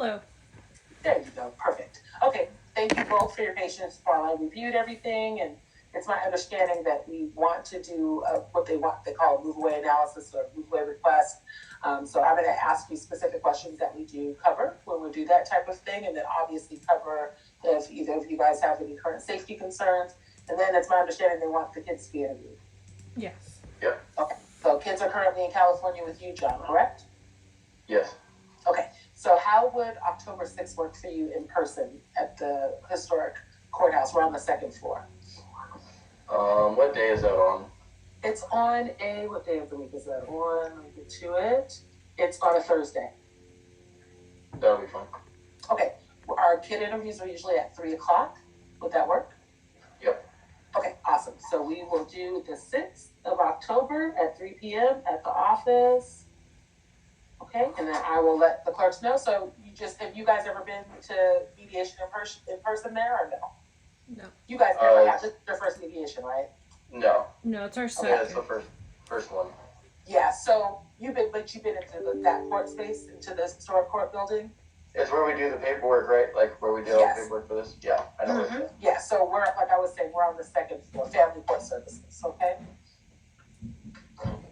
Hello. There you go. Perfect. Okay. Thank you both for your patience while I reviewed everything. And it's my understanding that we want to do what they call a move away analysis or move away request. So I'm going to ask you specific questions that we do cover when we do that type of thing, and then obviously cover if either of you guys have any current safety concerns. And then it's my understanding they want the kids to be interviewed. Yes. Yep. Okay. So kids are currently in California with you, John, correct? Yes. Okay. So how would October 6th work for you in person at the historic courthouse? We're on the second floor. What day is that on? It's on what day of the week is that on? Let me get to it. It's on a Thursday. That'll be fine. Okay. Our kid interviews are usually at 3 o'clock. Would that work? Yep. Okay, awesome. So we will do the 6th of October at 3 p.m. at the office. Okay, and then I will let the clerks know. So have you guys ever been to mediation in person there or no? No. You guys never have. This is your first mediation, right? No. No, it's our second. Yeah, it's the first one. Yeah, so you've been into that court space, into the historic court building? It's where we do the paperwork, right? Like where we do all the paperwork for this? Yeah, I know. Mm-hmm. Yeah, so like I was saying, we're on the second floor, family court services, okay?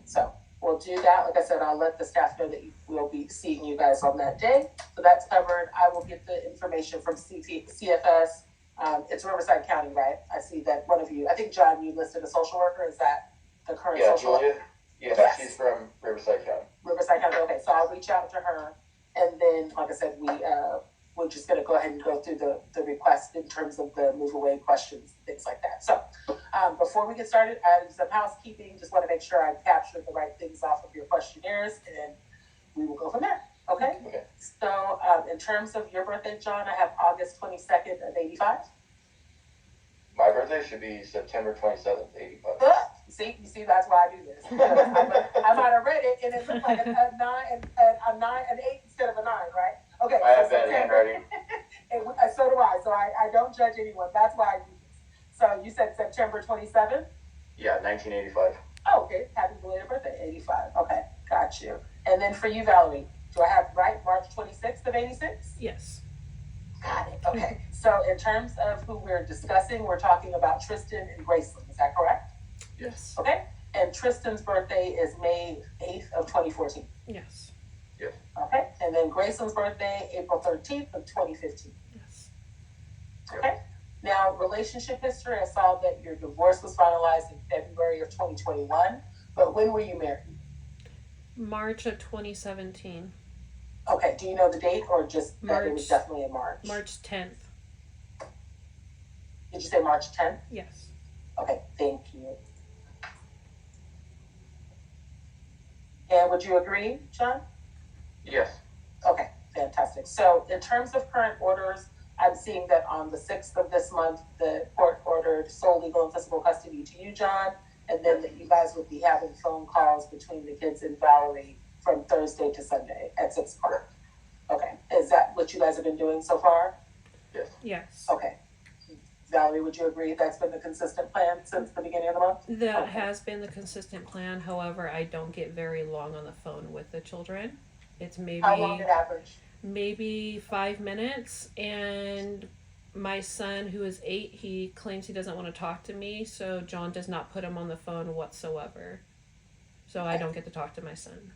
So we'll do that. Like I said, I'll let the staff know that we'll be seeing you guys on that day. So that's covered. I will get the information from CFS. It's Riverside County, right? I see that one of you, I think, John, you listed a social worker. Is that the current social worker? Yeah, yes. She's from Riverside County. Riverside County, okay. So I'll reach out to her. And then, like I said, we're just going to go ahead and go through the request in terms of the move away questions, things like that. So before we get started, some housekeeping, just want to make sure I captured the right things off of your questionnaires, and we will go from there. Okay? So in terms of your birthday, John, I have August 22nd of 85. My birthday should be September 27th, 85. You see, that's why I do this. I might have read it, and it looked like a 9, an 8 instead of a 9, right? Okay. I have bad handwriting. So do I. So I don't judge anyone. That's why I do this. So you said September 27th? Yeah, 1985. Oh, okay. Happy belated birthday, 85. Okay, got you. And then for you, Valerie, do I have right March 26th of 86? Yes. Got it. Okay. So in terms of who we're discussing, we're talking about Tristan and Graceland. Is that correct? Yes. Okay. And Tristan's birthday is May 8th of 2014. Yes. Yes. Okay. And then Graceland's birthday, April 13th of 2015. Yes. Okay. Now, relationship history, I saw that your divorce was finalized in February of 2021. But when were you married? March of 2017. Okay. Do you know the date or just that it was definitely in March? March 10th. Did you say March 10th? Yes. Okay. Thank you. And would you agree, John? Yes. Okay, fantastic. So in terms of current orders, I'm seeing that on the 6th of this month, the court ordered sole legal and physical custody to you, John, and then that you guys would be having phone calls between the kids and Valerie from Thursday to Sunday at 6 o'clock. Okay, is that what you guys have been doing so far? Yes. Yes. Okay. Valerie, would you agree that's been the consistent plan since the beginning of the month? That has been the consistent plan. However, I don't get very long on the phone with the children. It's maybe how long on average? Maybe 5 minutes. And my son, who is 8, he claims he doesn't want to talk to me, so John does not put him on the phone whatsoever. So I don't get to talk to my son.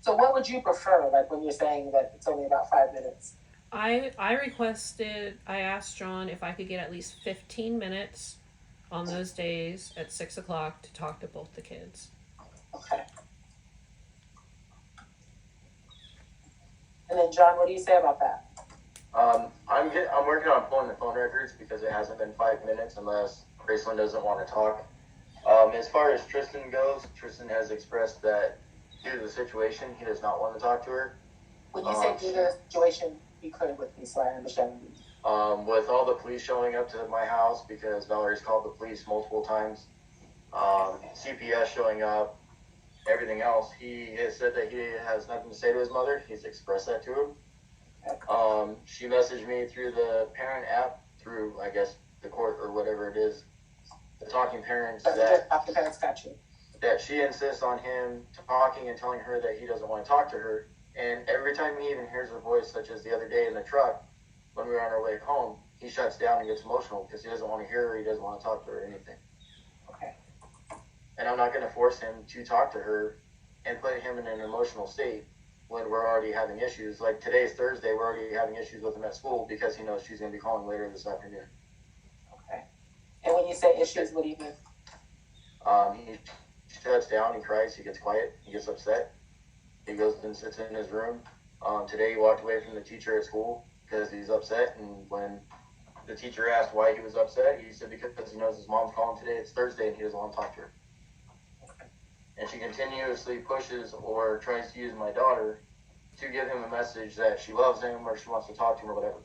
So what would you prefer, like when you're saying that it's only about 5 minutes? I asked John if I could get at least 15 minutes on those days at 6 o'clock to talk to both the kids. Okay. And then John, what do you say about that? I'm working on pulling the phone records because it hasn't been 5 minutes unless Graceland doesn't want to talk. As far as Tristan goes, Tristan has expressed that due to the situation, he does not want to talk to her. When you say due to the situation, be clear with me so I understand. With all the police showing up to my house because Valerie's called the police multiple times, CPS showing up, everything else, he has said that he has nothing to say to his mother. He's expressed that to him. She messaged me through the parent app, through, I guess, the court or whatever it is, the Talking Parents, that she insists on him talking and telling her that he doesn't want to talk to her, And every time he even hears her voice, such as the other day in the truck, when we were on our way home, he shuts down and gets emotional because he doesn't want to hear her, he doesn't want to talk to her or anything. Okay. And I'm not going to force him to talk to her and put him in an emotional state when we're already having issues. Like today's Thursday, we're already having issues with him at school because he knows she's going to be calling later this afternoon. Okay. And when you say issues, what do you mean? He shuts down, he cries, he gets quiet, he gets upset. He goes and sits in his room. Today he walked away from the teacher at school because he's upset, and when the teacher asked why he was upset, he said because he knows his mom's calling today, it's Thursday, and he doesn't want to talk to her. And she continuously pushes or tries to use my daughter to give him a message that she loves him or she wants to talk to him or whatever.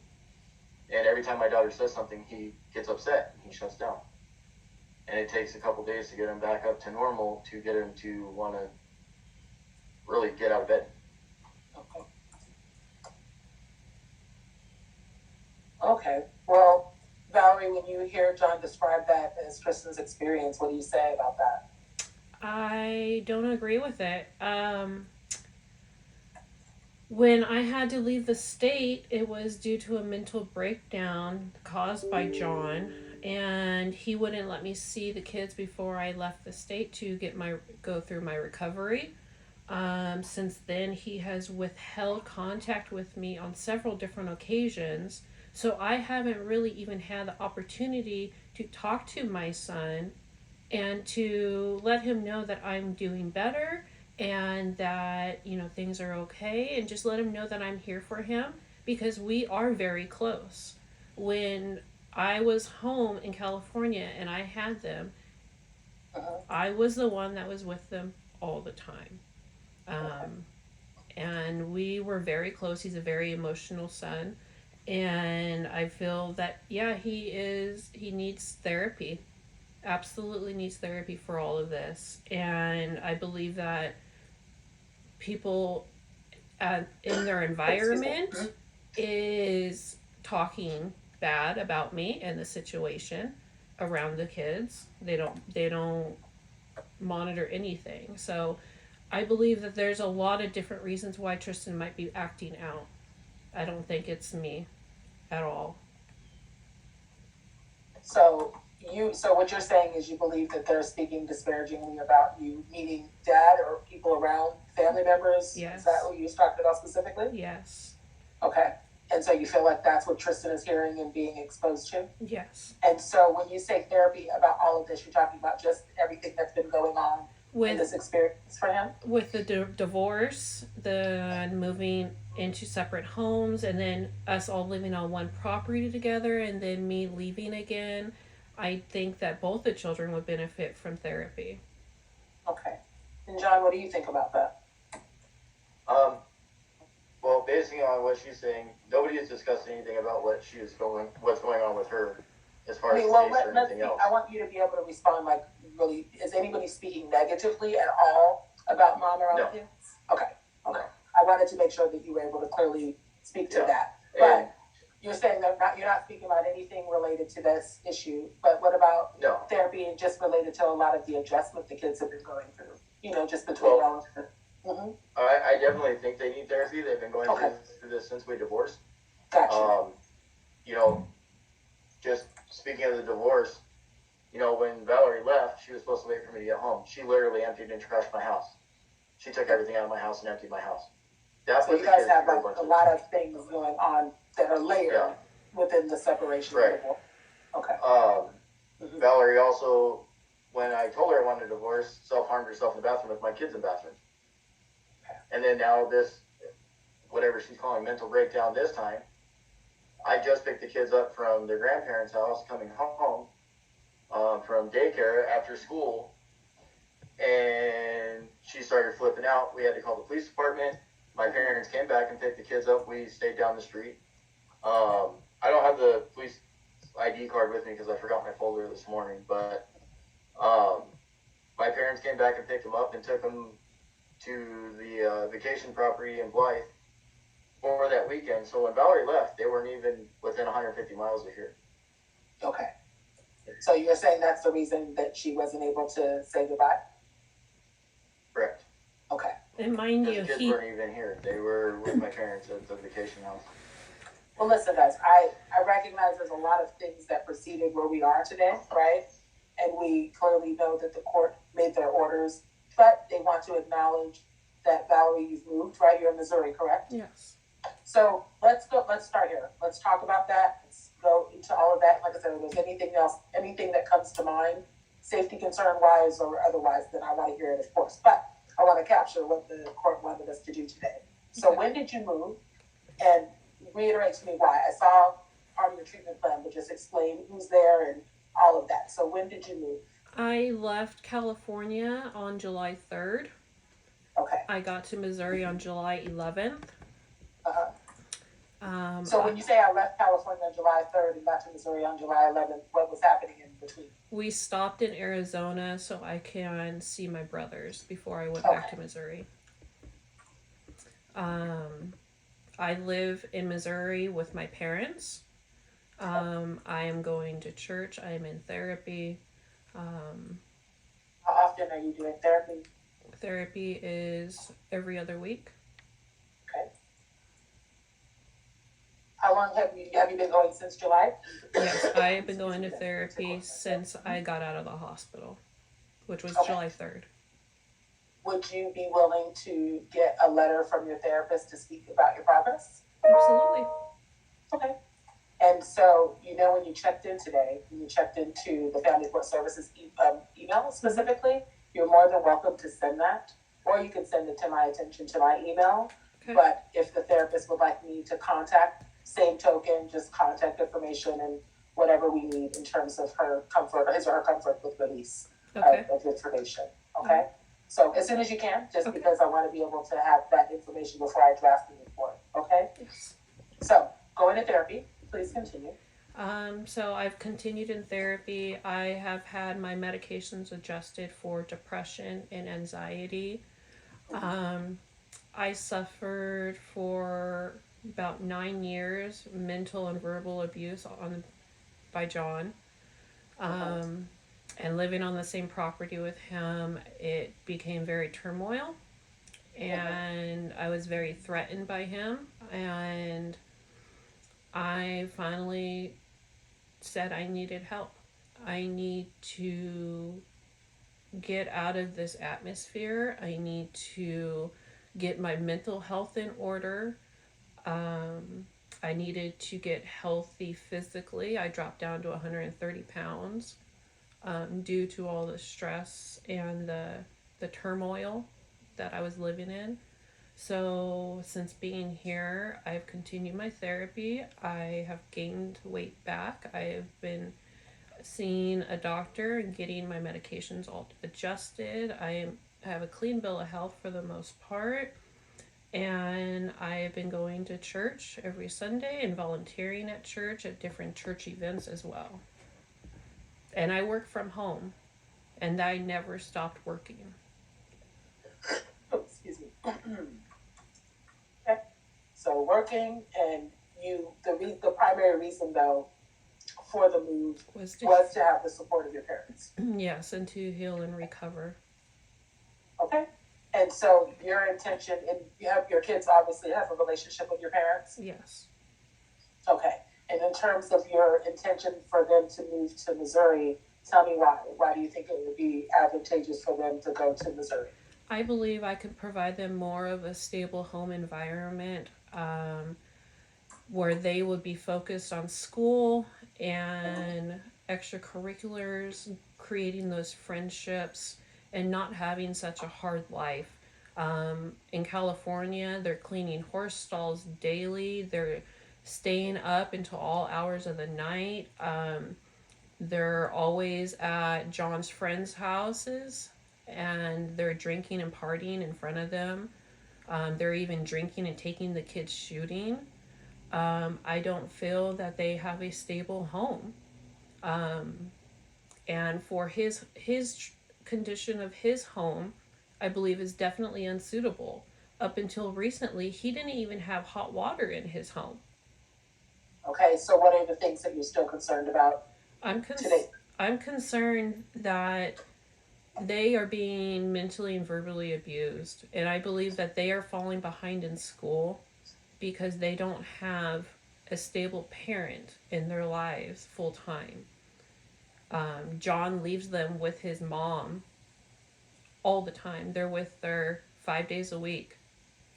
And every time my daughter says something, he gets upset and he shuts down. And it takes a couple days to get him back up to normal to get him to want to really get out of bed. Okay. Okay. Well, Valerie, when you hear John describe that as Tristan's experience, what do you say about that? I don't agree with it. When I had to leave the state, it was due to a mental breakdown caused by John, and he wouldn't let me see the kids before I left the state to go through my recovery. Since then, he has withheld contact with me on several different occasions, so I haven't really even had the opportunity to talk to my son and to let him know that I'm doing better and that, things are okay, and just let him know that I'm here for him because we are very close. When I was home in California and I had them, I was the one that was with them all the time. And we were very close. He's a very emotional son. And I feel that, yeah, he needs therapy. Absolutely needs therapy for all of this. And I believe that people in their environment is talking bad about me and the situation around the kids. They don't monitor anything. So I believe that there's a lot of different reasons why Tristan might be acting out. I don't think it's me at all. So what you're saying is you believe that they're speaking disparagingly about you, meaning dad or people around, family members? Yes. Is that what you was talking about specifically? Yes. Okay. And so you feel like that's what Tristan is hearing and being exposed to? Yes. And so when you say therapy about all of this, you're talking about just everything that's been going on in this experience for him? With the divorce, the moving into separate homes, and then us all living on one property together, and then me leaving again. I think that both the children would benefit from therapy. Okay. And John, what do you think about that? Well, basing on what she's saying, nobody has discussed anything about what's going on with her as far as the case or anything else. I want you to be able to respond like really, is anybody speaking negatively at all about mom or other kids? Okay. I wanted to make sure that you were able to clearly speak to that. But you're saying that you're not speaking about anything related to this issue, but what about therapy and just related to a lot of the adjustment the kids have been going through, just between all of them? Mm-hmm. I definitely think they need therapy. They've been going through this since we divorced. Gotcha. Just speaking of the divorce, when Valerie left, she was supposed to wait for me to get home. She literally emptied and trashed my house. She took everything out of my house and emptied my house. So you guys have like a lot of things going on that are layered within the separation. Right. Okay. Valerie also, when I told her I wanted a divorce, self-harmed herself in the bathroom with my kids in the bathroom. And then now this, whatever she's calling mental breakdown this time, I just picked the kids up from their grandparents' house coming home from daycare after school, and she started flipping out. We had to call the police department. My parents came back and picked the kids up. We stayed down the street. I don't have the police ID card with me because I forgot my folder this morning, but my parents came back and picked them up and took them to the vacation property in Blythe for that weekend. So when Valerie left, they weren't even within 150 miles of here. Okay. So you're saying that's the reason that she wasn't able to say goodbye? Correct. Okay. And mind Because you, the kids he weren't even here. They were with my parents at the vacation house. Well, listen, guys, I recognize there's a lot of things that preceded where we are today, right? And we clearly know that the court made their orders, but they want to acknowledge that Valerie, you've moved, right? You're in Missouri, correct? yes. So let's start here. Let's talk about that. Let's go into all of that. Like I said, if there's anything else, anything that comes to mind, safety concern wise or otherwise, then I want to hear it, of course. But I want to capture what the court wanted us to do today. So Okay. when did you move? And reiterate to me why. I saw part of your treatment plan, but just explain who's there and all of that. So when did you move? I left California on July 3rd. Okay. I got to Missouri on July 11th. Uh-huh. Um, So when you say I left California on July 3rd and got to Missouri on July 11th, what was happening in between? we stopped in Arizona so I can see my brothers before I went back to Missouri. I live in Missouri with my parents. I am going to church. I am in therapy. How often are you doing therapy? Therapy is every other week. Okay. How long have you been going since July? Yes, I have been going to therapy since I got out of the hospital, which was Okay. July 3rd. Would you be willing to get a letter from your therapist to speak about your progress? Absolutely. Okay. And so, when you checked in today, when you checked into the Family Court Services email specifically, you're more than welcome to send that, or you can send it to my attention to my email. Okay. But if the therapist would like me to contact, same token, just contact information and whatever we need in terms of her comfort, or his or her comfort with release Okay. of information. Okay? So as soon as you can, just Okay. because I want to be able to have that information before I draft the report. Okay? Yes. So, going to therapy. Please continue. So I've continued in therapy. I have had my medications adjusted for depression and anxiety. I suffered for about 9 years mental and verbal abuse by John. And living on the same property with him, it became very turmoil. And I was very threatened by him. And I finally said I needed help. I need to get out of this atmosphere. I need to get my mental health in order. I needed to get healthy physically. I dropped down to 130 pounds due to all the stress and the turmoil that I was living in. So, since being here, I've continued my therapy. I have gained weight back. I have been seeing a doctor and getting my medications all adjusted. I have a clean bill of health for the most part. And I have been going to church every Sunday and volunteering at church at different church events as well. And I work from home, and I never stopped working. Oh, excuse me. Okay. So working, and the primary reason though for the move Was was to have the support of your parents. yes, and to heal and recover. Okay. And so your intention, and you have your kids obviously have a relationship with your parents. Yes. Okay. And in terms of your intention for them to move to Missouri, tell me why. Why do you think it would be advantageous for them to go to Missouri? I believe I could provide them more of a stable home environment where they would be focused on school and extracurriculars, creating those friendships, and not having such a hard life. In California, they're cleaning horse stalls daily. They're staying up until all hours of the night. They're always at John's friends' houses and they're drinking and partying in front of them. They're even drinking and taking the kids shooting. I don't feel that they have a stable home. And for his condition of his home, I believe is definitely unsuitable. Up until recently, he didn't even have hot water in his home. Okay, so what are the things that you're still concerned about I'm today? I'm concerned that they are being mentally and verbally abused. And I believe that they are falling behind in school because they don't have a stable parent in their lives full time. John leaves them with his mom all the time. They're with her 5 days a week.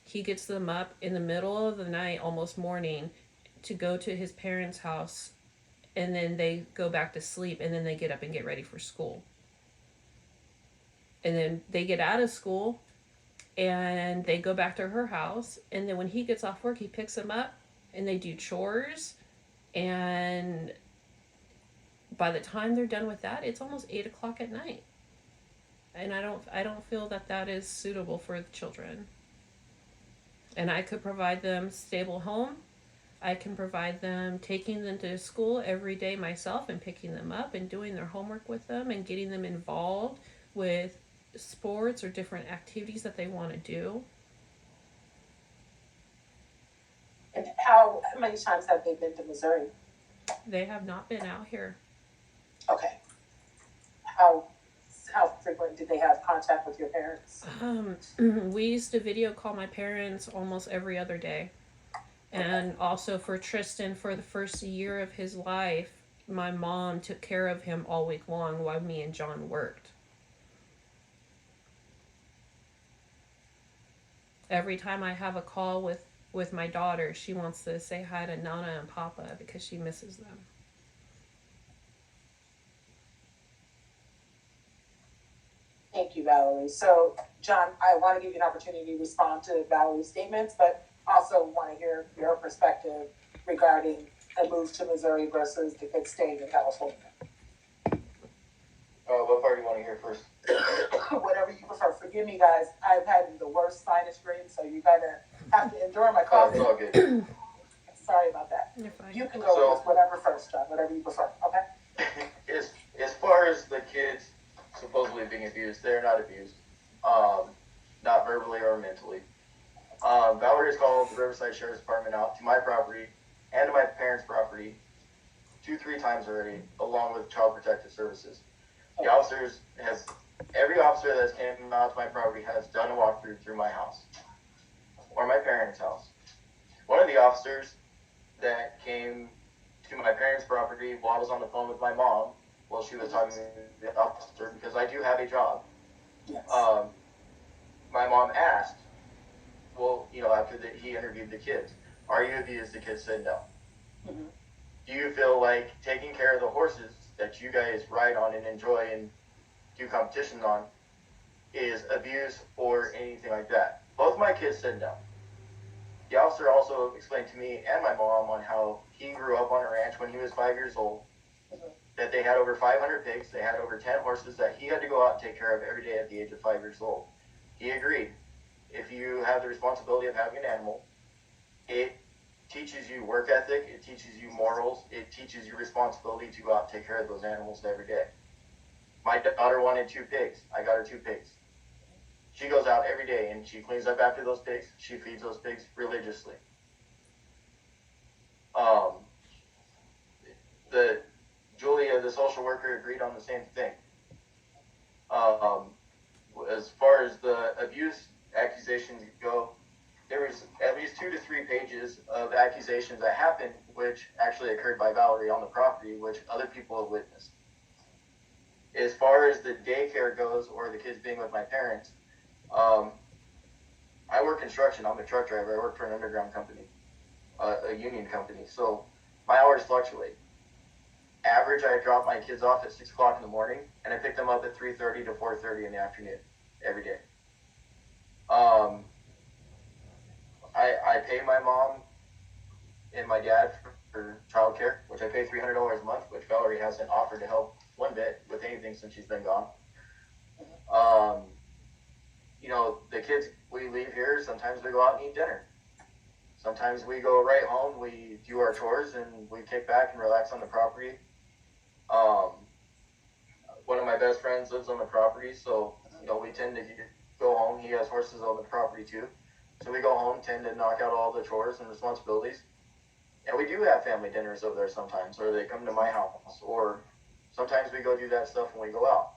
He gets them up in the middle of the night, almost morning, to go to his parents' house, and then they go back to sleep, and then they get up and get ready for school. And then they get out of school and they go back to her house, and then when he gets off work, he picks them up and they do chores, and by the time they're done with that, it's almost 8 o'clock at night. And I don't feel that that is suitable for the children. And I could provide them stable home. I can provide them taking them to school every day myself and picking them up and doing their homework with them and getting them involved with sports or different activities that they want to do. And how many times have they been to Missouri? They have not been out here. Okay. How frequent did they have contact with your parents? We used to video call my parents almost every other day. And also for Tristan, for the first year of his life, my mom took care of him all week long while me and John worked. Every time I have a call with my daughter, she wants to say hi to Nana and Papa because she misses them. Thank you, Valerie. So, John, I want to give you an opportunity to respond to Valerie's statements, but also want to hear your perspective regarding the move to Missouri versus the kids staying in California. What part do you want to hear first? Whatever you prefer. Forgive me, guys. I've had the worst sinus ring, so you're going to have to endure my It's coughing. all good. Sorry about that. You're fine. You can go with whatever first, John, whatever you prefer. Okay? As far as the kids supposedly being abused, they're not abused. Not verbally or mentally. Valerie has called the Riverside Sheriff's Department out to my property and to my parents' property 2-3 times already, along with Child Protective Services. The officers have, every officer that's came out to my property has done a walkthrough through my house or my parents' house. One of the officers that came to my parents' property while I was on the phone with my mom while she was talking to the officer, because I do have a job. Yes. My mom asked, well, after he interviewed the kids, are you abused? The kids said no. Mm-hmm. Do you feel like taking care of the horses that you guys ride on and enjoy and do competitions on is abuse or anything like that? Both my kids said no. The officer also explained to me and my mom on how he grew up on a ranch when he was 5 years old, that they had over 500 pigs, they had over 10 horses that he had to go out and take care of every day at the age of 5 years old. He agreed. If you have the responsibility of having an animal, it teaches you work ethic, it teaches you morals, it teaches you responsibility to go out and take care of those animals every day. My daughter wanted 2 pigs. I got her 2 pigs. She goes out every day and she cleans up after those pigs. She feeds those pigs religiously. Julia, the social worker, agreed on the same thing. As far as the abuse accusations go, there was at least 2 to 3 pages of accusations that happened, which actually occurred by Valerie on the property, which other people have witnessed. As far as the daycare goes, or the kids being with my parents, I work construction. I'm a truck driver. I work for an underground company, a union company. So my hours fluctuate. Average, I drop my kids off at 6 o'clock in the morning, and I pick them up at 3:30 to 4:30 in the afternoon every day. I pay my mom and my dad for childcare, which I pay $300 a month, which Valerie hasn't offered to help one bit with anything since she's been gone. The kids, we leave here, sometimes we go out and eat dinner. Sometimes we go right home, we do our chores, and we kick back and relax on the property. One of my best friends lives on the property, so, we tend to go home. He has horses on the property too. So we go home, tend to knock out all the chores and responsibilities. And we do have family dinners over there sometimes, or they come to my house, or sometimes we go do that stuff when we go out.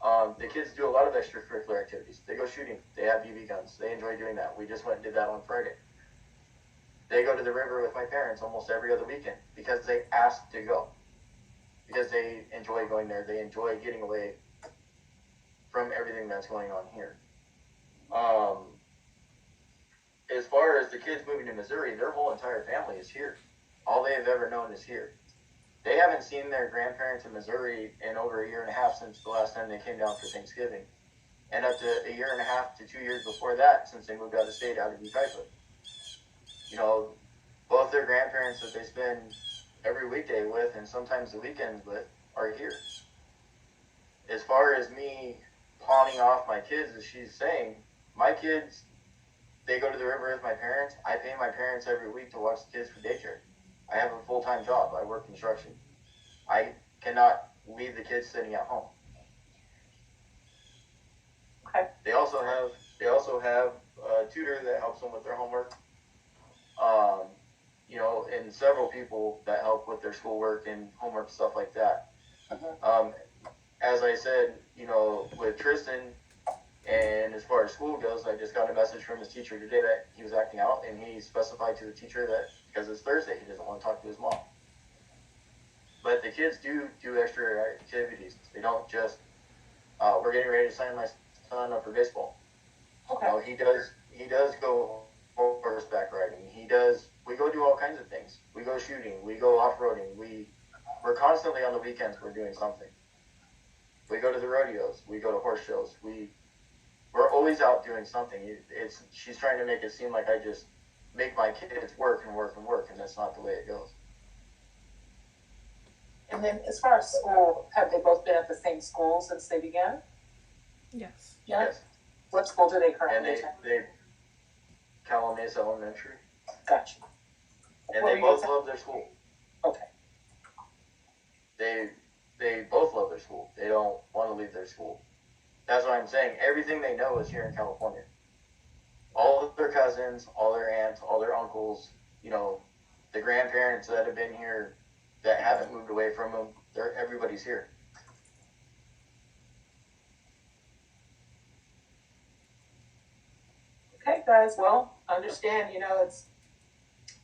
The kids do a lot of extracurricular activities. They go shooting. They have BB guns. They enjoy doing that. We just went and did that on Friday. They go to the river with my parents almost every other weekend because they ask to go. Because they enjoy going there. They enjoy getting away from everything that's going on here. As far as the kids moving to Missouri, their whole entire family is here. All they have ever known is here. They haven't seen their grandparents in Missouri in over a year and a half since the last time they came down for Thanksgiving. And up to a year and a half to 2 years before that, since they moved out of state, out of Ukaipa. You know, both their grandparents that they spend every weekday with and sometimes the weekends with are here. As far as me pawning off my kids, as she's saying, my kids, they go to the river with my parents. I pay my parents every week to watch the kids for daycare. I have a full-time job. I work construction. I cannot leave the kids sitting at home. Okay. They also have a tutor that helps them with their homework. You know, and several people that help with their schoolwork and homework, stuff like that. As I said, you know, with Tristan, and as far as school goes, I just got a message from his teacher today that he was acting out, and he specified to the teacher that because it's Thursday, he doesn't want to talk to his mom. But the kids do extra activities. They don't just, we're getting ready to sign my son up for baseball. Okay. You know, he does go horseback riding. We go do all kinds of things. We go shooting. We go off-roading. We're constantly on the weekends, we're doing something. We go to the rodeos. We go to horse shows. We're always out doing something. She's trying to make it seem like I just make my kids work and work and work, and that's not the way it goes. And then as far as school, have they both been at the same school since they began? Yes. Yeah. Yes. What school do they And currently attend? they Calamasa Elementary. Gotcha. And What they were you both love their school. Okay. They both love their school. They don't want to leave their school. That's what I'm saying. Everything they know is here in California. All of their cousins, all their aunts, all their uncles, you know, the grandparents that have been here that haven't moved away from them, everybody's here. Okay, guys. Well, understand, you know, it's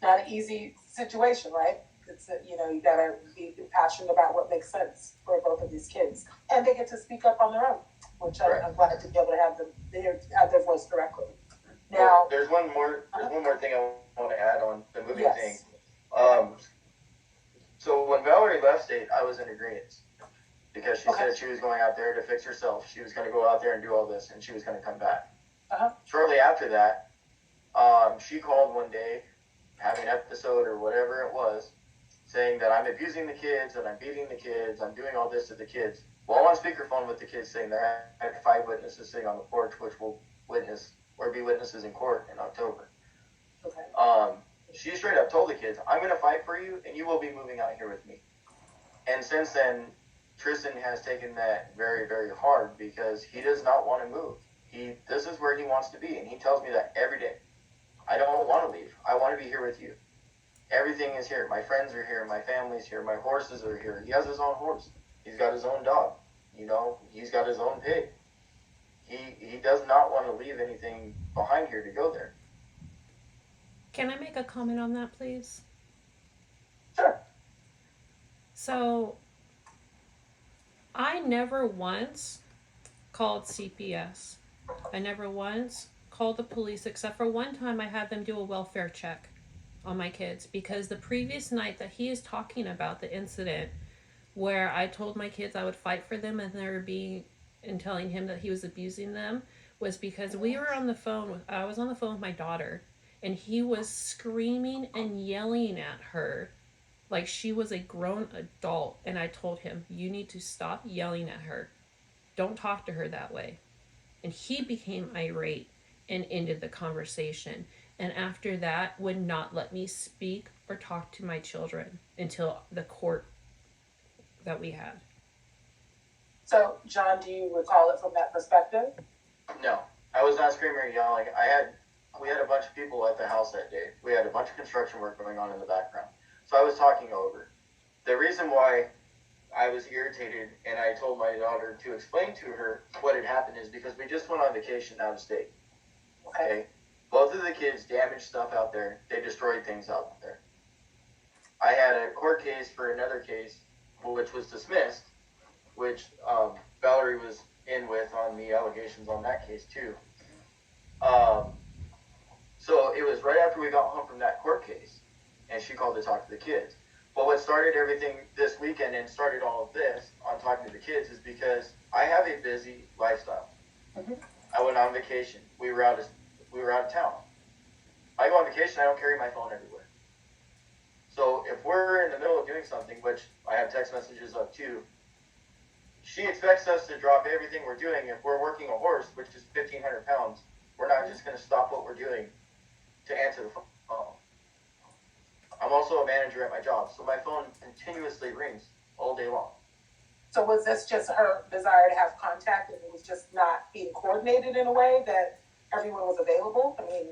not an easy situation, right? It's, you know, you gotta be passionate about what makes sense for both of these kids. And they get to speak up on their own, which I'm glad to be able to have them have their voice directly. Now, Well, there's one more thing I want to add on the moving yes. thing. So when Valerie left state, I was in agreement because she said she was going out there to fix herself. She was going to go out there and do all this, and she was going to come back. Shortly after that, she called one day, having an episode or whatever it was, saying that I'm abusing the kids, that I'm beating the kids, I'm doing all this to the kids. While on speakerphone with the kids saying there I had 5 witnesses sitting on the porch, which will witness or be witnesses in court in October. Okay. She straight up told the kids, I'm going to fight for you, and you will be moving out here with me. And since then, Tristan has taken that very, very hard because he does not want to move. This is where he wants to be, and he tells me that every day. I don't want to leave. I want to be here with you. Everything is here. My friends are here. My family's here. My horses are here. He has his own horse. He's got his own dog. You know, he's got his own pig. He does not want to leave anything behind here to go there. Can I make a comment on that, please? Sure. So, I never once called CPS. I never once called the police, except for one time I had them do a welfare check on my kids because the previous night that he is talking about, the incident where I told my kids I would fight for them and telling him that he was abusing them, was because we were on the phone I was on the phone with my daughter, and he was screaming and yelling at her like she was a grown adult, and I told him, you need to stop yelling at her. Don't talk to her that way. And he became irate and ended the conversation. And after that, would not let me speak or talk to my children until the court that we had. So, John, do you recall it from that perspective? No, I was not screaming or yelling. We had a bunch of people at the house that day. We had a bunch of construction work going on in the background. So I was talking over. The reason why I was irritated, and I told my daughter to explain to her what had happened is because we just went on vacation out of state. Okay? Both of the kids damaged stuff out there. They destroyed things out there. I had a court case for another case, which was dismissed, which Valerie was in with on the allegations on that case too. So it was right after we got home from that court case, and she called to talk to the kids. But what started everything this weekend and started all of this on talking to the kids is because I have a busy lifestyle. Mm-hmm. I went on vacation. We were out of town. I go on vacation. I don't carry my phone everywhere. So if we're in the middle of doing something, which I have text messages of too, she expects us to drop everything we're doing. If we're working a horse, which is 1,500 pounds, we're not just going to stop what we're doing to answer the phone. I'm also a manager at my job, so my phone continuously rings all day long. So was this just her desire to have contact and it was just not being coordinated in a way that everyone was available? I mean,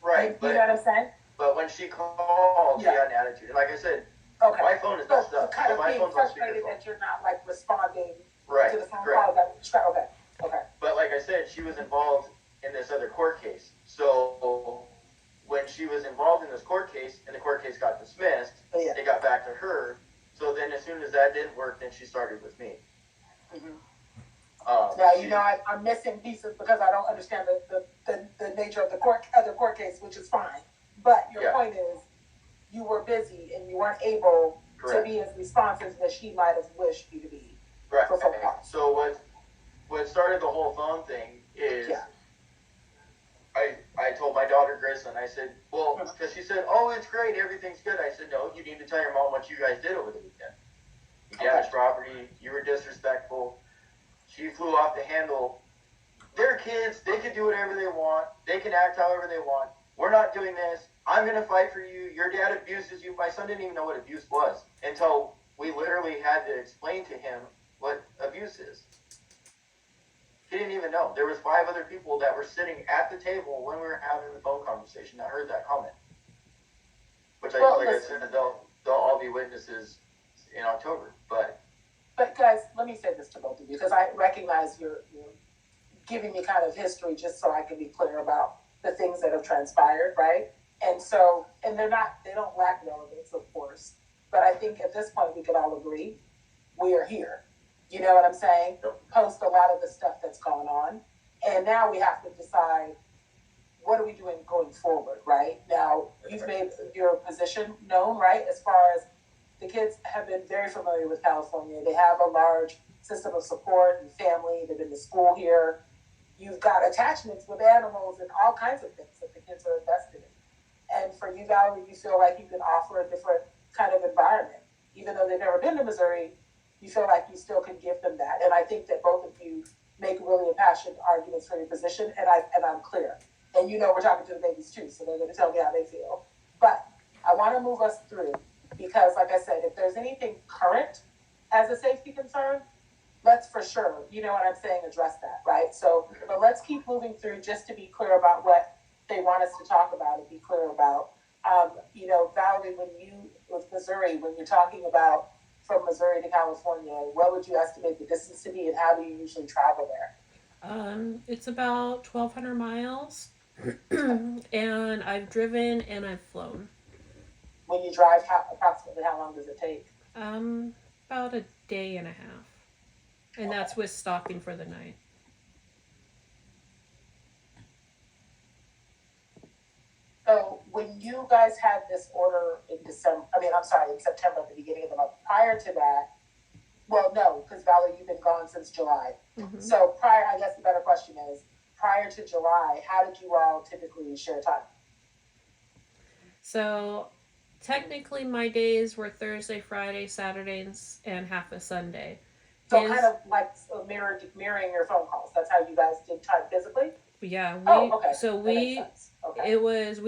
right, you know what I'm saying? But when she called, she had an attitude. And like I said, my phone is messed up. Kind of my being phone's on frustrated speakerphone. that you're not like responding Right, to the phone correct. call. Okay. But like I said, she was involved in this other court case. So when she was involved in this court case and the court case got dismissed, it got back to her. So then as soon as that didn't work, then she started with me. Mm-hmm. Now, I'm missing pieces because I don't understand the nature of the other court case, which is fine. But your point is, you were busy and you weren't able to be as responsive as she might have wished you to be. Right. So what started the whole phone thing is I told my daughter Grayson, I said, well, because she said, oh, it's great, everything's good. I said, no, you need to tell your mom what you guys did over the weekend. You damaged property, you were disrespectful. She flew off the handle. They're kids, they can do whatever they want, they can act however they want. We're not doing this. I'm going to fight for you. Your dad abuses you. My son didn't even know what abuse was until we literally had to explain to him what abuse is. He didn't even know. There was 5 other people that were sitting at the table when we were having the phone conversation that heard that comment. Which, I said, they'll all be witnesses in October. But guys, let me say this to both of you because I recognize you're giving me kind of history just so I can be clear about the things that have transpired, right? And so, and they don't lack relevance, of course. But I think at this point we could all agree we are here. You know what I'm saying? Post a lot of the stuff that's going on. And now we have to decide what are we doing going forward, right? Now, you've made your position known, right? As far as the kids have been very familiar with California. They have a large system of support and family. They've been to school here. You've got attachments with animals and all kinds of things that the kids are invested in. And for you, Valerie, you feel like you can offer a different kind of environment. Even though they've never been to Missouri, you feel like you still can give them that. And I think that both of you make really impassioned arguments for your position, and I'm clear. And we're talking to the babies too, so they're going to tell me how they feel. But I want to move us through because, like I said, if there's anything current as a safety concern, let's for sure, you know what I'm saying, address that, right? So, but let's keep moving through just to be clear about what they want us to talk about and be clear about. Valerie, with Missouri, when you're talking about from Missouri to California, what would you estimate the distance to be and how do you usually travel there? It's about 1,200 miles, and I've driven and I've flown. When you drive, approximately how long does it take? About a day and a half. And that's with stopping for the night. So when you guys had this order in in September, at the beginning of the month, prior to that, well, no, because Valerie, you've been gone since July. Mm-hmm. So I guess the better question is, prior to July, how did you all typically share time? So technically my days were Thursday, Friday, Saturdays, and half a Sunday. So kind of like mirroring your phone calls. That's how you guys did time physically? Yeah. Okay. So we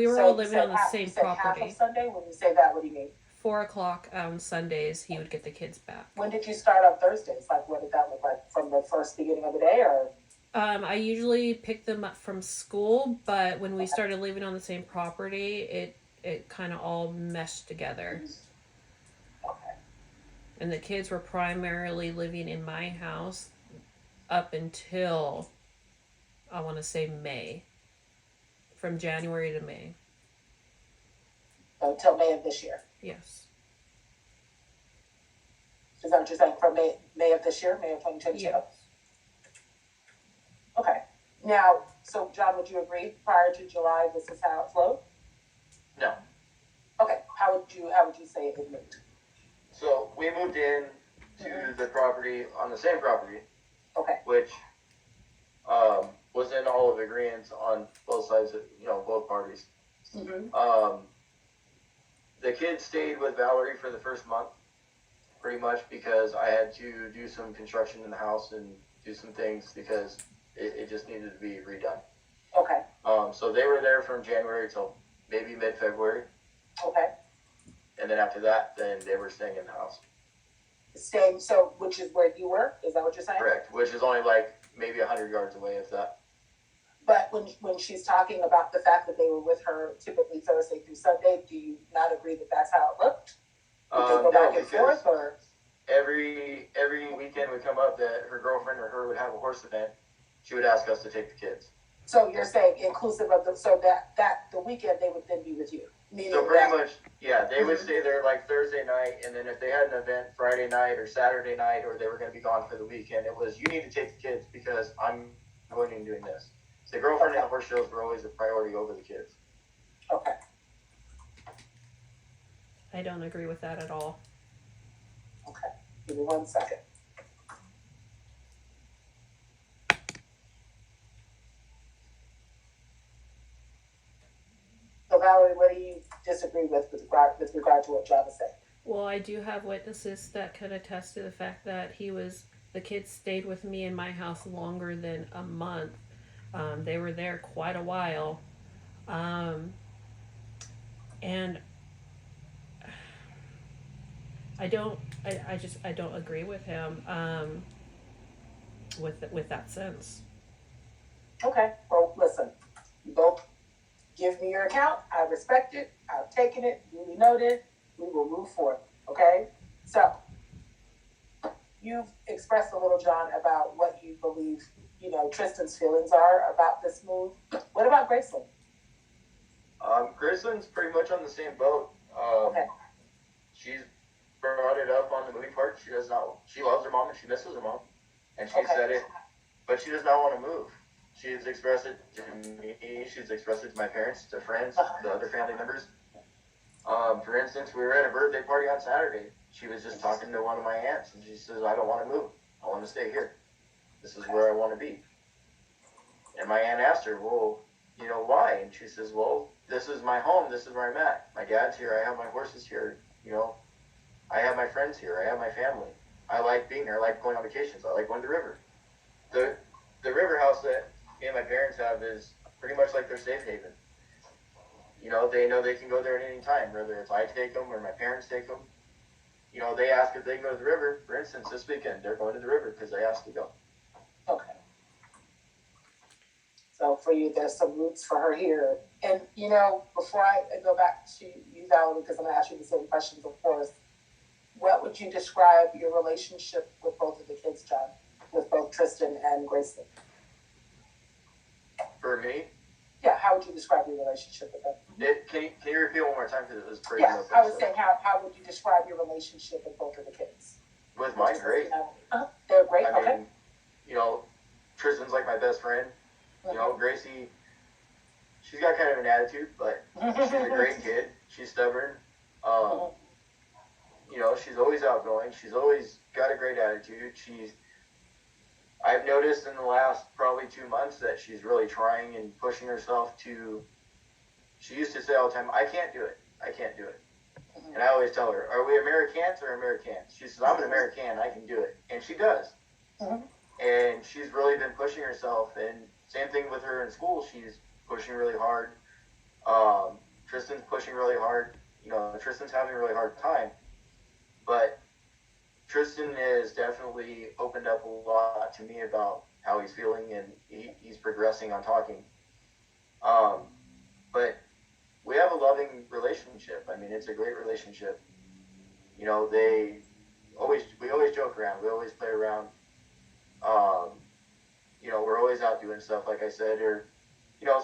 were all living on the same property. Half of Sunday? When you say that, what do you mean? 4:00 on Sundays, he would get the kids back. When did you start on Thursdays? Like, what did that look like from the first beginning of the day, or? I usually pick them up from school, but when we started living on the same property, it kind of all meshed together. Okay. And the kids were primarily living in my house up until, I want to say, May. From January to May. Until May of this year. Yes. Is that what you're saying? From May of this year, May of 2022? Yes. Okay. Now, so John, would you agree prior to July this is how it flowed? No. Okay. How would you say it moved? So we moved in to the property on the same property, Okay. which was in all of agreement on both sides of, both parties. Mm-hmm. The kids stayed with Valerie for the first month, pretty much because I had to do some construction in the house and do some things because it just needed to be redone. Okay. So they were there from January till maybe mid-February. Okay. And then after that, then they were staying in the house. Staying, so which is where you were? Is that what you're saying? Correct, which is only like maybe 100 yards away, if that. But when she's talking about the fact that they were with her typically Thursday through Sunday, do you not agree that that's how it looked? Did they go back and forth, or? Every weekend would come up that her girlfriend or her would have a horse event. She would ask us to take the kids. So you're saying inclusive of so that the weekend they would then be with you? So pretty much, yeah, they would stay there like Thursday night, and then if they had an event Friday night or Saturday night, or they were going to be gone for the weekend, it was, you need to take the kids because I'm going and doing this. So the girlfriend and the horse shows were always a priority over the kids. Okay. I don't agree with that at all. Okay. Give me 1 second. So Valerie, what do you disagree with regard to what John is saying? Well, I do have witnesses that could attest to the fact that the kids stayed with me in my house longer than a month. They were there quite a while. And I don't agree with him, with that sense. Okay. Well, listen, you both give me your account. I respect it. I've taken it. Duly noted. We will move forward. Okay. So you've expressed a little, John, about what you believe, Tristan's feelings are about this move. What about Graceland? Graceland's pretty much on the same boat. Okay. She's brought it up on the moving part. She loves her mom and she misses her mom. And she said it, but she does not want to move. She's expressed it to me. She's expressed it to my parents, to friends, to other family members. For instance, we were at a birthday party on Saturday. She was just talking to one of my aunts, and she says, I don't want to move. I want to stay here. This is where I want to be. And my aunt asked her, well, why? And she says, well, this is my home. This is where I'm at. My dad's here. I have my horses here. I have my friends here. I have my family. I like being here. I like going on vacations. I like going to the river. The river house that me and my parents have is pretty much like their safe haven. They know they can go there at any time, whether it's I take them or my parents take them. They ask if they can go to the river. For instance, this weekend, they're going to the river because they asked to go. Okay. So for you, there's some roots for her here. And, before I go back to you, Valerie, because I'm going to ask you the same questions, of course, what would you describe your relationship with both of the kids, John, with both Tristan and Graceland? For me? Yeah, how would you describe your relationship with them? Can you repeat one more time because it was breaking up? I was saying, how would you describe your relationship with both of the kids? With mine, great. They're great, I okay. mean, Tristan's like my best friend. Gracie, she's got kind of an attitude, but she's a great kid. She's stubborn. She's always outgoing. She's always got a great attitude. I've noticed in the last probably 2 months that she's really trying and pushing herself to. She used to say all the time, I can't do it. I can't do it. And I always tell her, are we Americans or Americans? She says, I'm an American. I can do it. And she does. And she's really been pushing herself. And same thing with her in school. She's pushing really hard. Tristan's pushing really hard. Tristan's having a really hard time. But Tristan has definitely opened up a lot to me about how he's feeling, and he's progressing on talking. But we have a loving relationship. I mean, it's a great relationship. we always joke around. We always play around. Um, we're always out doing stuff, like I said, or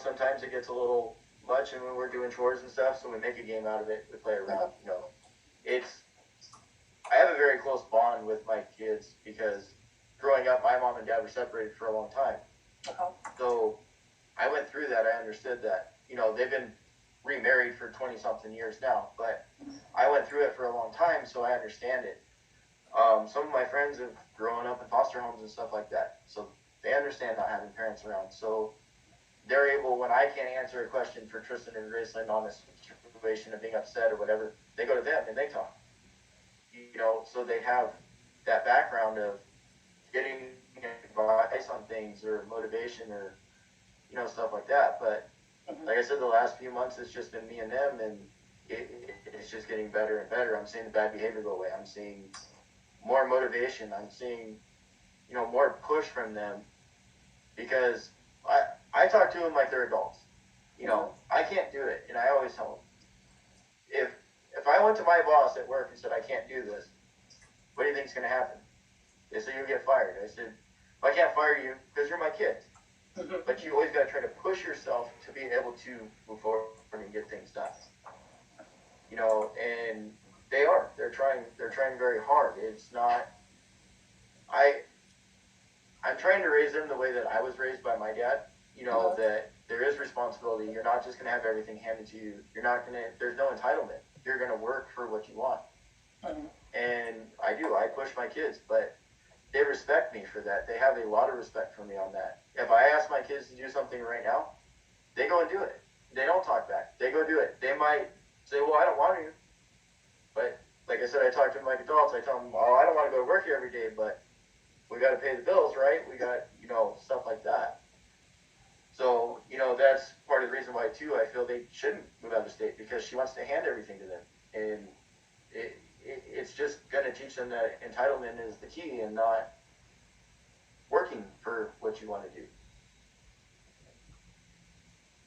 sometimes it gets a little much, and when we're doing chores and stuff, so we make a game out of it. We play around. It's I have a very close bond with my kids because growing up, my mom and dad were separated for a long time. So I went through that. I understood that. They've been remarried for 20 something years now, but I went through it for a long time, so I understand it. Some of my friends have grown up in foster homes and stuff like that, so they understand not having parents around. So they're able, when I can't answer a question for Tristan or Graceland on this situation of being upset or whatever, they go to them and they talk. So they have that background of getting advice on things or motivation or stuff like that. But like I said, the last few months it's just been me and them, and it's just getting better and better. I'm seeing the bad behavior go away. I'm seeing more motivation. I'm seeing more push from them because I talk to them like they're adults. I can't do it, and I always tell them if I went to my boss at work and said I can't do this, what do you think is going to happen? They said you'll get fired. I said, I can't fire you because you're my kids. But you always got to try to push yourself to be able to move forward and get things done. And they are. They're trying very hard. It's not. I'm trying to raise them the way that I was raised by my dad. That there is responsibility. You're not just going to have everything handed to you. You're not going to. There's no entitlement. You're going to work for what you want. And I do. I push my kids, but they respect me for that. They have a lot of respect for me on that. If I ask my kids to do something right now, they go and do it. They don't talk back. They go do it. They might say, well, I don't want to. But like I said, I talk to them like adults. I tell them, oh, I don't want to go to work here every day, but we got to pay the bills, right? We got, stuff like that. So, that's part of the reason why, too, I feel they shouldn't move out of state because she wants to hand everything to them. And it's just going to teach them that entitlement is the key and not working for what you want to do.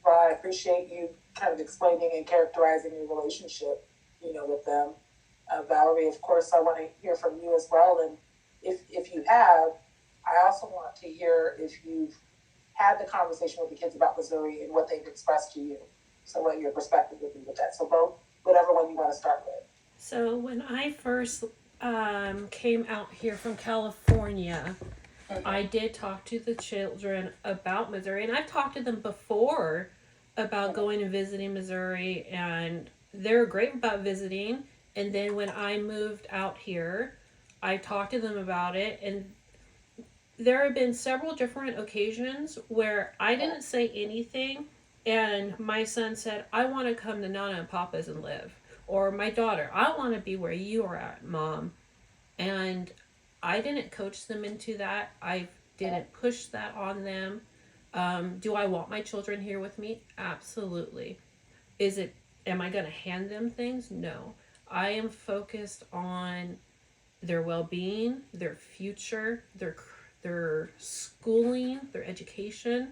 Well, I appreciate you kind of explaining and characterizing your relationship, with them. Valerie, of course, I want to hear from you as well. And if you have, I also want to hear if you've had the conversation with the kids about Missouri and what they've expressed to you. So what your perspective would be with that. So both, whatever one you want to start with. So when I first came out here from California, I did talk to the children about Missouri, and I've talked to them before about going and visiting Missouri, and they're great about visiting. And then when I moved out here, I talked to them about it, and there have been several different occasions where I didn't say anything, and my son said, I want to come to Nana and Papa's and live. Or my daughter, I want to be where you are at, Mom. And I didn't coach them into that. I didn't push that on them. Do I want my children here with me? Absolutely. Am I going to hand them things? No. I am focused on their well-being, their future, their schooling, their education.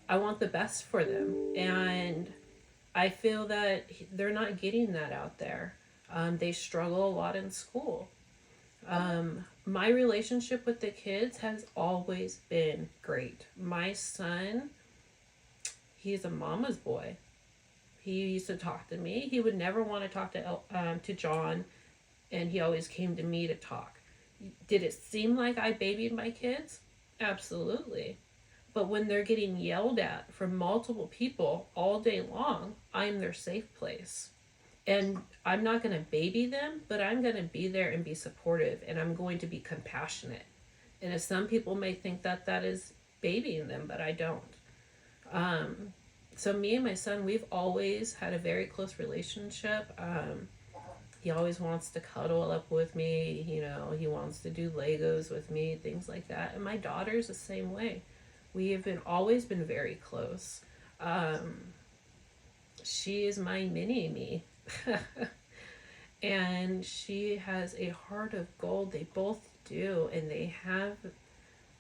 I want the best for them. And I feel that they're not getting that out there. They struggle a lot in school. My relationship with the kids has always been great. My son, he's a mama's boy. He used to talk to me. He would never want to talk to John, and he always came to me to talk. Did it seem like I babied my kids? Absolutely. But when they're getting yelled at from multiple people all day long, I'm their safe place. And I'm not going to baby them, but I'm going to be there and be supportive, and I'm going to be compassionate. And if some people may think that that is babying them, but I don't. So me and my son, we've always had a very close relationship. He always wants to cuddle up with me. He wants to do Legos with me, things like that. And my daughter's the same way. We have always been very close. She is my mini-me. And she has a heart of gold. They both do. And they have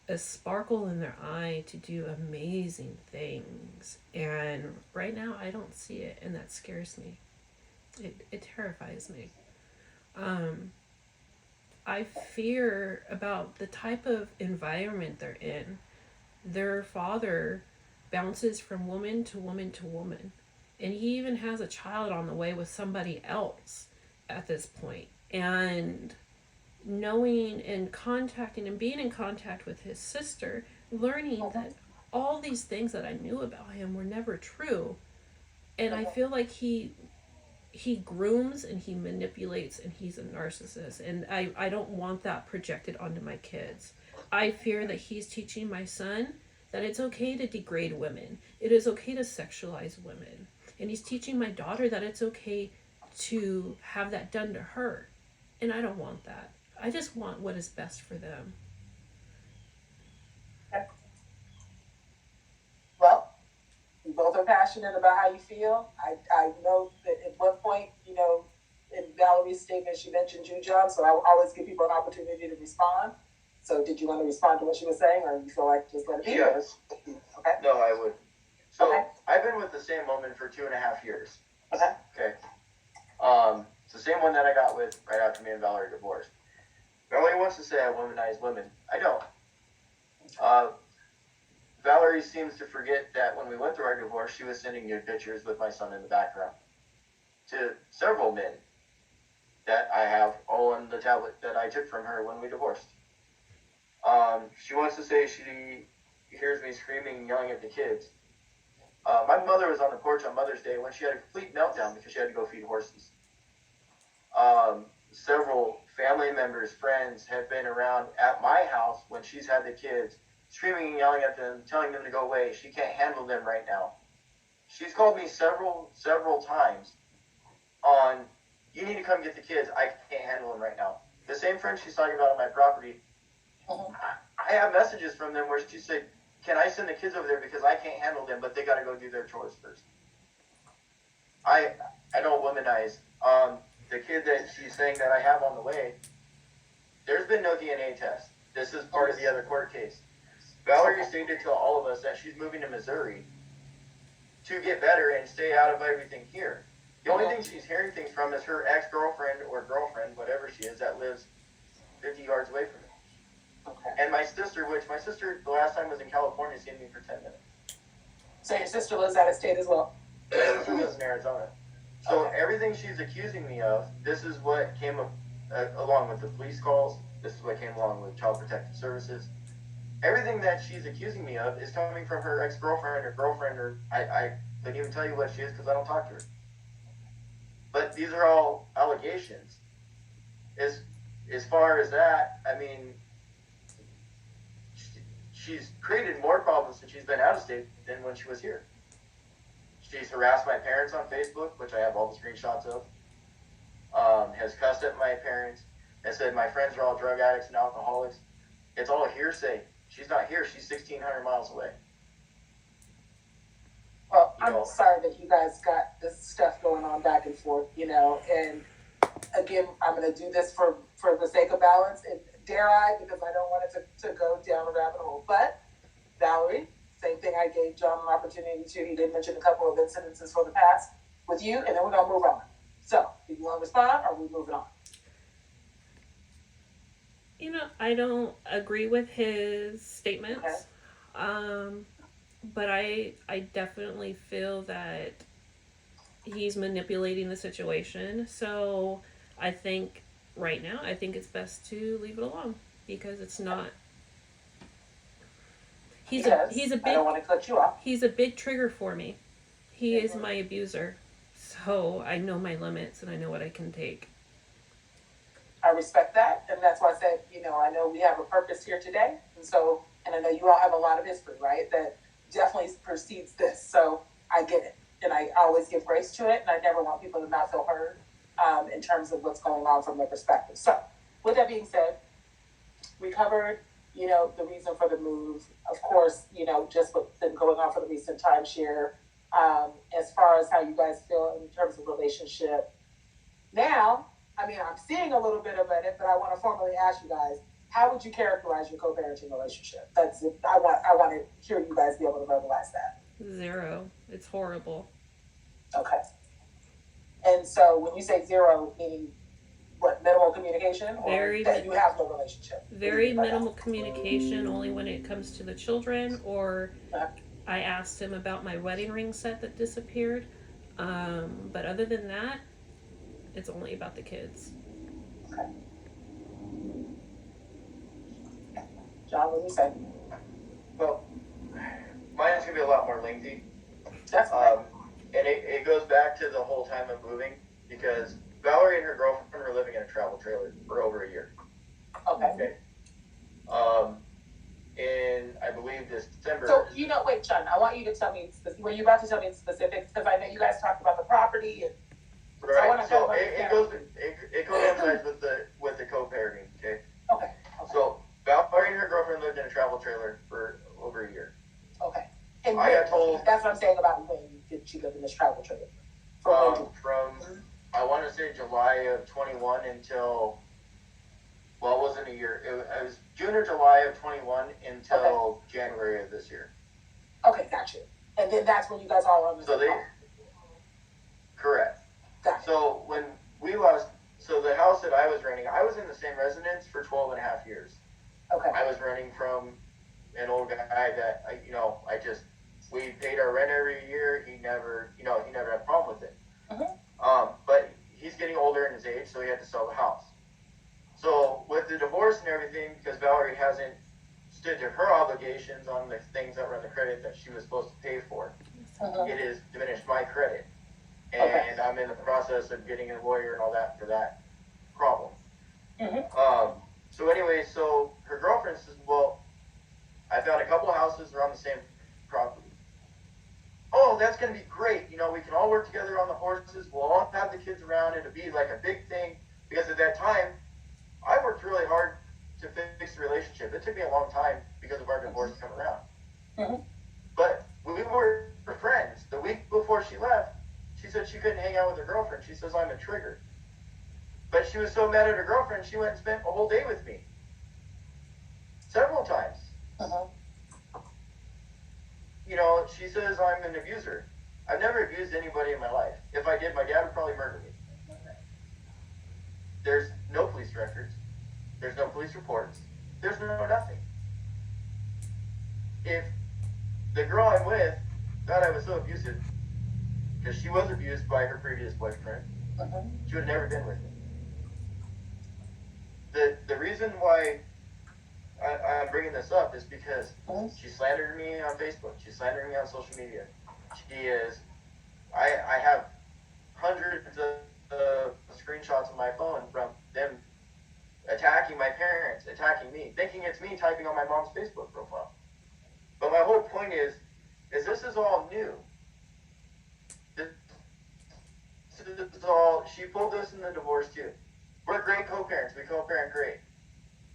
a sparkle in their eye to do amazing things. And right now I don't see it, and that scares me. It terrifies me. I fear about the type of environment they're in. Their father bounces from woman to woman to woman. And he even has a child on the way with somebody else at this point. And knowing and contacting and being in contact with his sister, learning that all these things that I knew about him were never true. And I feel like he grooms and he manipulates and he's a narcissist, and I don't want that projected onto my kids. I fear that he's teaching my son that it's okay to degrade women, it is okay to sexualize women, and he's teaching my daughter that it's okay to have that done to her, and I don't want that. I just want what is best for them. Well, you both are passionate about how you feel. I know that at one point, in Valerie's statement, she mentioned you, John, so I will always give people an opportunity to respond. So did you want to respond to what she was saying, or you feel like just let it be? Yes. Okay. No, I would. So Okay. I've been with the same woman for 2.5 years. Okay. Okay. It's the same one that I got with right after me and Valerie divorced. Valerie wants to say I womanize women. I don't. Valerie seems to forget that when we went through our divorce, she was sending nude pictures with my son in the background to several men that I have all on the tablet that I took from her when we divorced. She wants to say she hears me screaming and yelling at the kids. My mother was on the porch on Mother's Day when she had a complete meltdown because she had to go feed horses. Several family members, friends have been around at my house when she's had the kids, screaming and yelling at them, telling them to go away. She can't handle them right now. She's called me several times on, you need to come get the kids. I can't handle them right now. The same friend she's talking about on my property, I have messages from them where she said, can I send the kids over there because I can't handle them, but they got to go do their chores first. I don't womanize. The kid that she's saying that I have on the way, there's been no DNA test. This is part of the other court case. Valerie stated to all of us that she's moving to Missouri to get better and stay out of everything here. The only thing she's hearing things from is her ex-girlfriend or girlfriend, whatever she is, that lives 50 yards away from me. Okay. And my sister, the last time was in California, seen me for 10 minutes. So your sister lives out of state as well? My sister lives in Arizona. So Okay. everything she's accusing me of, this is what came along with the police calls. This is what came along with Child Protective Services. Everything that she's accusing me of is coming from her ex-girlfriend or girlfriend, or I couldn't even tell you what she is because I don't talk to her. But these are all allegations. As far as that, I mean, she's created more problems since she's been out of state than when she was here. She's harassed my parents on Facebook, which I have all the screenshots of. Has cussed at my parents and said my friends are all drug addicts and alcoholics. It's all hearsay. She's not here. She's 1,600 miles away. Well, I'm sorry that you guys got this stuff going on back and forth, and again, I'm going to do this for the sake of balance, and dare I, because I don't want it to go down a rabbit hole. But Valerie, same thing I gave John an opportunity to. He did mention a couple of incidences for the past with you, and then we're going to move on. So, do you want to respond, or are we moving on? I don't agree with his statements. Okay. But I definitely feel that he's manipulating the situation. So I think right now, I think it's best to leave it alone because it's not. He's a I big don't want to cut you off. he's a big trigger for me. He is my abuser. So I know my limits and I know what I can take. I respect that, and that's why I said, I know we have a purpose here today, and I know you all have a lot of history, right, that definitely precedes this, so I get it, and I always give grace to it, and I never want people to not feel heard in terms of what's going on from their perspective. So, with that being said, we covered, the reason for the move, of course, just what's been going on for the recent timeshare, as far as how you guys feel in terms of relationship. Now, I'm seeing a little bit of it, but I want to formally ask you guys, how would you characterize your co-parenting relationship? That's it. I want to hear you guys be able to verbalize that. 0. It's horrible. Okay. And so when you say 0, meaning what, minimal communication, or Very that you have no relationship? very minimal communication, only when it comes to the children, or I asked him about my wedding ring set that disappeared. But other than that, it's only about the kids. Okay. John, what do you say? Well, mine's gonna be a lot more lengthy. That's fine. And it goes back to the whole time of moving, because Valerie and her girlfriend were living in a travel trailer for over a year. Okay. In, I believe, December. So, wait, John, I want you to tell me, were you about to tell me specifics? Because I know you guys talked about the property and. Right, so it coincides with the co-parenting, okay? Okay. So Valerie and her girlfriend lived in a travel trailer for over a year. Okay. And I got told. That's what I'm saying about when did she live in this travel trailer? From I want to say July of 21 until, well, it wasn't a year. It was June or July of 21 until January of this year. Okay, gotcha. And then that's when you guys all on the correct. Gotcha. So when we lost, so the house that I was renting, I was in the same residence for 12 and a half years. Okay. I was renting from an old guy that, we paid our rent every year. He never had a problem with it. But he's getting older in his age, so he had to sell the house. So with the divorce and everything, because Valerie hasn't stood to her obligations on the things that were on the credit that she was supposed to pay for, it has diminished my credit. And I'm in the process of getting a lawyer and all that for that problem. So anyway, so her girlfriend says, well, I found a couple of houses around the same property. Oh, that's going to be great. We can all work together on the horses. We'll all have the kids around. It'll be like a big thing. Because at that time, I worked really hard to fix the relationship. It took me a long time because of our divorce to come around. But we were friends. The week before she left, she said she couldn't hang out with her girlfriend. She says, I'm a trigger. But she was so mad at her girlfriend, she went and spent a whole day with me. Several times. She says I'm an abuser. I've never abused anybody in my life. If I did, my dad would probably murder me. There's no police records. There's no police reports. There's no nothing. If the girl I'm with thought I was so abusive, because she was abused by her previous boyfriend, she would have never been with me. The reason why I'm bringing this up is because she slandered me on Facebook. She slandered me on social media. I have hundreds of screenshots on my phone from them attacking my parents, attacking me, thinking it's me typing on my mom's Facebook profile. But my whole point is this is all new. This is all, she pulled this in the divorce too. We're great co-parents. We co-parent great.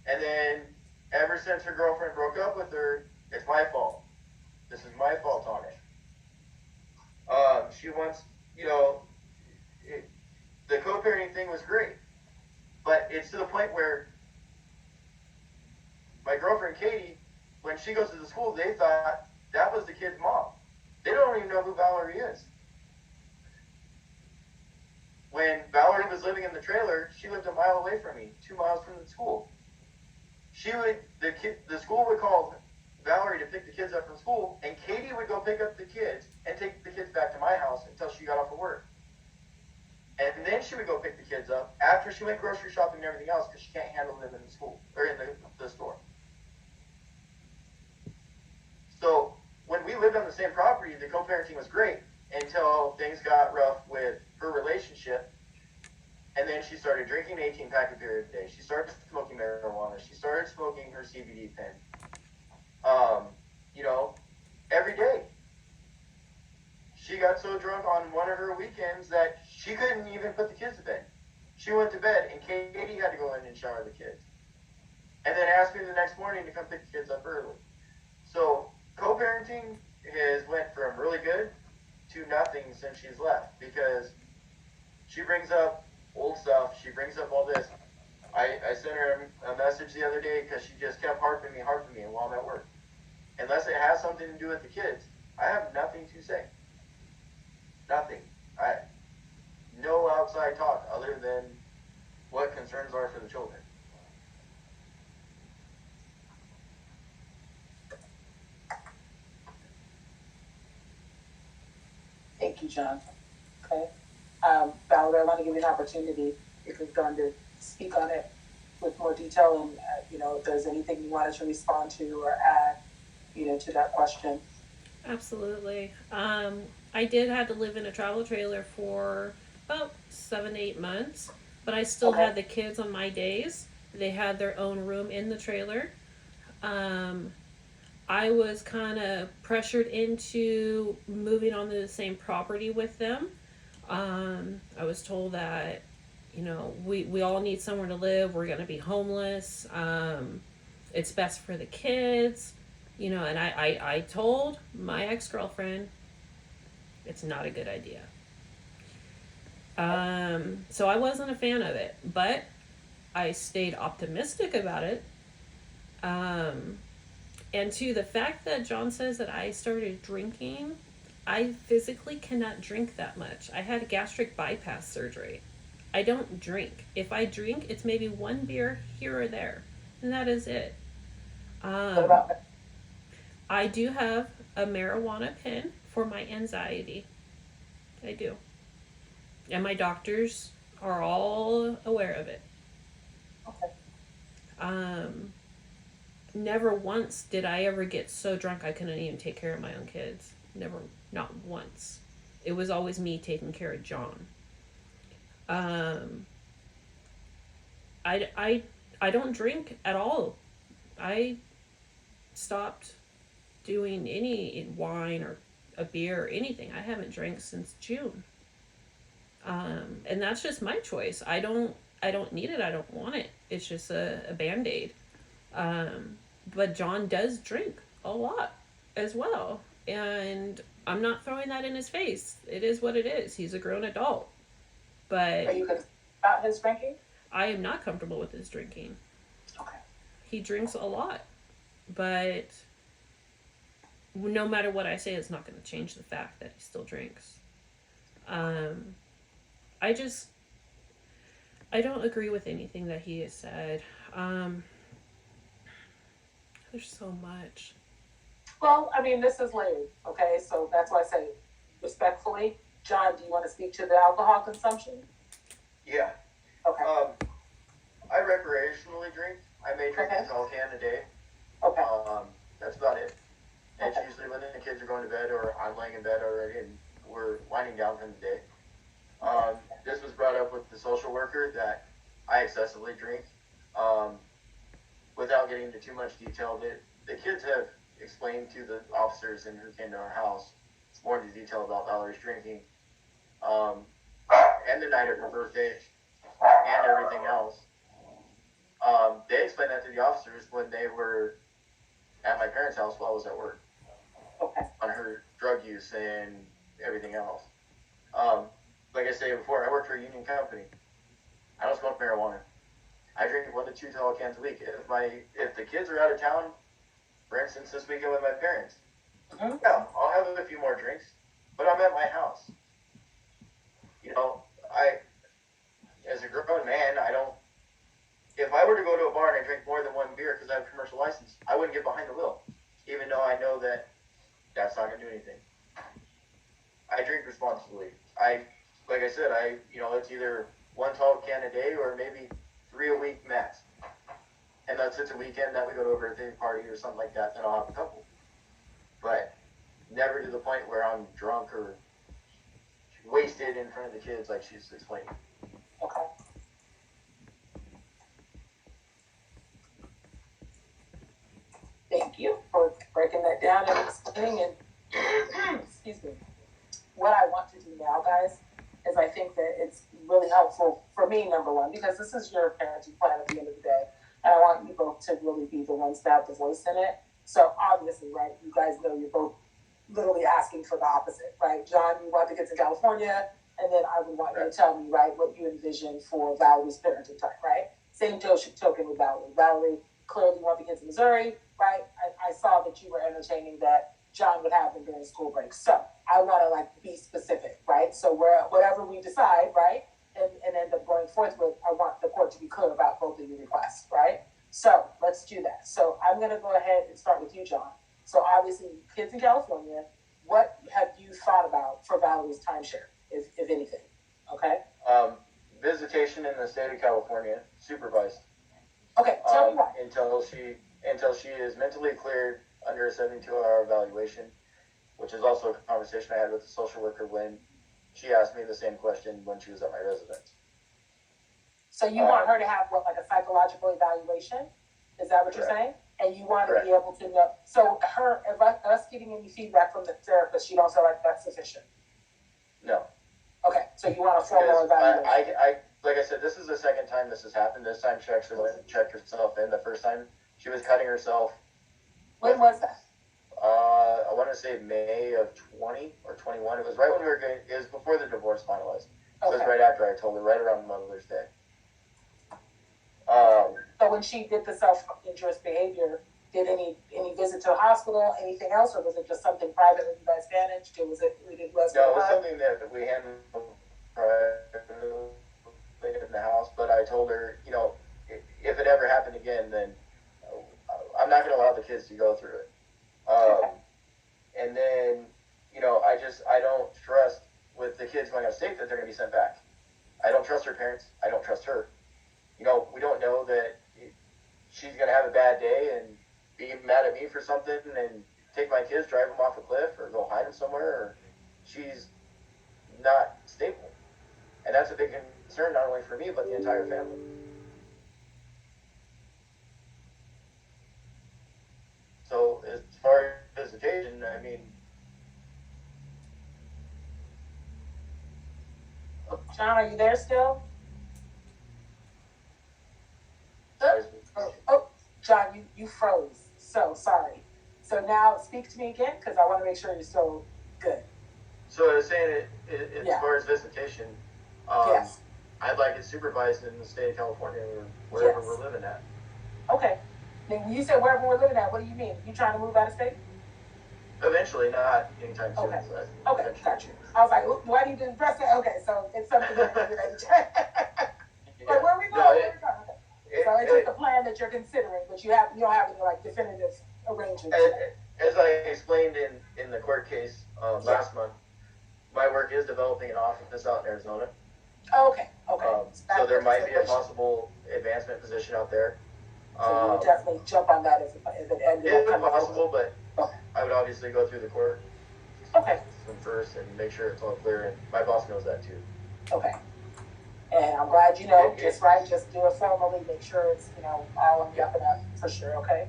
And then ever since her girlfriend broke up with her, it's my fault. This is my fault on it. She wants, the co-parenting thing was great. But it's to the point where my girlfriend Katie, when she goes to the school, they thought that was the kid's mom. They don't even know who Valerie is. When Valerie was living in the trailer, she lived a mile away from me, 2 miles from the school. The school would call Valerie to pick the kids up from school, and Katie would go pick up the kids and take the kids back to my house until she got off of work. And then she would go pick the kids up after she went grocery shopping and everything else, because she can't handle them in the school or in the store. So when we lived on the same property, the co-parenting was great until things got rough with her relationship. And then she started drinking an 18-pack of beer a day. She started smoking marijuana. She started smoking her CBD pen. Every day. She got so drunk on one of her weekends that she couldn't even put the kids to bed. She went to bed, and Katie had to go in and shower the kids. And then asked me the next morning to come pick the kids up early. So co-parenting has went from really good to nothing since she's left, because she brings up old stuff. She brings up all this. I sent her a message the other day because she just kept harping me while I'm at work. Unless it has something to do with the kids, I have nothing to say. Nothing. No outside talk other than what concerns are for the children. Thank you, John. Okay. Valerie, I want to give you an opportunity if you've gone to speak on it with more detail and, if there's anything you wanted to respond to or add, to that question. Absolutely. I did have to live in a travel trailer for about 7, 8 months, but I still Okay. had the kids on my days. They had their own room in the trailer. Um, I was kind of pressured into moving onto the same property with them. I was told that, we all need somewhere to live. We're going to be homeless. It's best for the kids, and I told my ex girlfriend it's not a good idea. So I wasn't a fan of it, but I stayed optimistic about it. Um, and to the fact that John says that I started drinking, I physically cannot drink that much. I had gastric bypass surgery. I don't drink. If I drink, it's maybe one beer here or there, and that is it. What Um, about I do have a marijuana pen for my anxiety. I do. And my doctors are all aware of it. okay. Um, Never once did I ever get so drunk I couldn't even take care of my own kids. Never, not once. It was always me taking care of John. Um, I, I, I don't drink at all. I stopped doing any wine or a beer or anything. I haven't drank since June. And that's just my choice. I don't need it. I don't want it. It's just a band-aid. Um, but John does drink a lot as well. And I'm not throwing that in his face. It is what it is. He's a grown adult. Are But you concerned about his drinking? I am not comfortable with his drinking. Okay. He drinks a lot. But no matter what I say, it's not going to change the fact that he still drinks. Um, I just, I don't agree with anything that he has said. Um, there's so much. Well, I mean, this is layered, okay? So that's why I say respectfully. John, do you want to speak to the alcohol consumption? Yeah. Okay. I recreationally drink. I may drink Okay. a tall can a day. Okay. That's about it. It's Okay. usually when the kids are going to bed or I'm laying in bed already and we're winding down from the day. This was brought up with the social worker that I excessively drink. Without getting into too much detail, the kids have explained to the officers and who came to our house more into detail about Valerie's drinking, and the night of her birthday and everything else. They explained that to the officers when they were at my parents' house while I was at work Okay. on her drug use and everything else. Like I said before, I work for a union company. I don't smoke marijuana. I drink 1 to 2 tall cans a week. If the kids are out of town, for instance, this weekend with my parents, Mm-hmm. yeah, I'll have a few more drinks, but I'm at my house. I, as a grown man, I don't. If I were to go to a bar and I drink more than 1 beer because I have a commercial license, I wouldn't get behind the wheel, even though I know that that's not going to do anything. I drink responsibly. Like I said, it's either 1 tall can a day or maybe 3 a week max. And that's it's a weekend that we go to a birthday party or something like that, then I'll have a couple. But never to the point where I'm drunk or wasted in front of the kids like she's explaining. Okay. Thank you for breaking that down and explaining and excuse me. What I want to do now, guys, is I think that it's really helpful for me, number one, because this is your parenting plan at the end of the day. And I want you both to really be the ones to have the voice in it. So obviously, right, you guys know you're both literally asking for the opposite, right? John, you want the kids in California, and then I would want you to tell me, right, what you envision for Valerie's parenting time, right? Same token with Valerie. Valerie, clearly you want the kids in Missouri, right? I saw that you were entertaining that John would have them during school breaks. So I want to be specific, right? So whatever we decide, right, and end up going forth with, I want the court court to be clear about both of your requests, right? So let's do that. So I'm going to go ahead and start with you, John. So obviously, kids in California, what have you thought about for Valerie's timeshare, if anything? Okay. Visitation in the state of California, supervised. Okay. Tell me why. Until she is mentally cleared under a 72-hour evaluation, which is also a conversation I had with the social worker when she asked me the same question when she was at my residence. So you want her to have what, like a psychological evaluation? Is that what Correct. you're saying? And you want Correct. to be able to know. So us getting any feedback from the therapist, you don't feel like that's sufficient? No. Okay. So you want a formal evaluation? I like I said, this is the second time this has happened. This time she actually went and checked herself in. The first time she was cutting herself. When was that? I want to say May of 20 or 21. It was right when we were getting, it was before the divorce finalized. So it was right after I told her, right around Mother's Day. So when she did the self-injurious behavior, did any visit to the hospital, anything else, or was it just something private that you guys managed? Or was it something that we handled privately in the house, but I told her, if it ever happened again, then I'm not going to allow the kids to go through it. And then, I don't trust with the kids going out of state that they're going to be sent back. I don't trust her parents. I don't trust her. We don't know that she's going to have a bad day and be mad at me for something and take my kids, drive them off a cliff or go hide them somewhere, or she's not stable. And that's a big concern, not only for me, but the entire family. So as far as visitation, I mean, John, are you there still? Oh, John, you froze. So sorry. So now speak to me again, because I want to make sure you're still good. So I was saying, as far as visitation, yes. I'd like it supervised in the state of California or wherever we're living at. Okay. Then when you say wherever we're living at, what do you mean? You trying to move out of state? Eventually, not anytime soon. Okay. But okay, got you. I was like, why do you just press that? Okay, so it's something that you're ready to But where we going? Okay. So it's just a plan that you're considering, but you don't have any like definitive arrangements. As I explained in the court case last month, my work is developing an office out in Arizona. Okay. So there might be a possible advancement position out there. So you would definitely jump on that if it ended up coming possible, but I would obviously go through the court system first and make sure it's all clear, and my boss knows that too. Okay. And I'm glad you know, just do it formally, make sure it's, all on the up and up for sure, okay?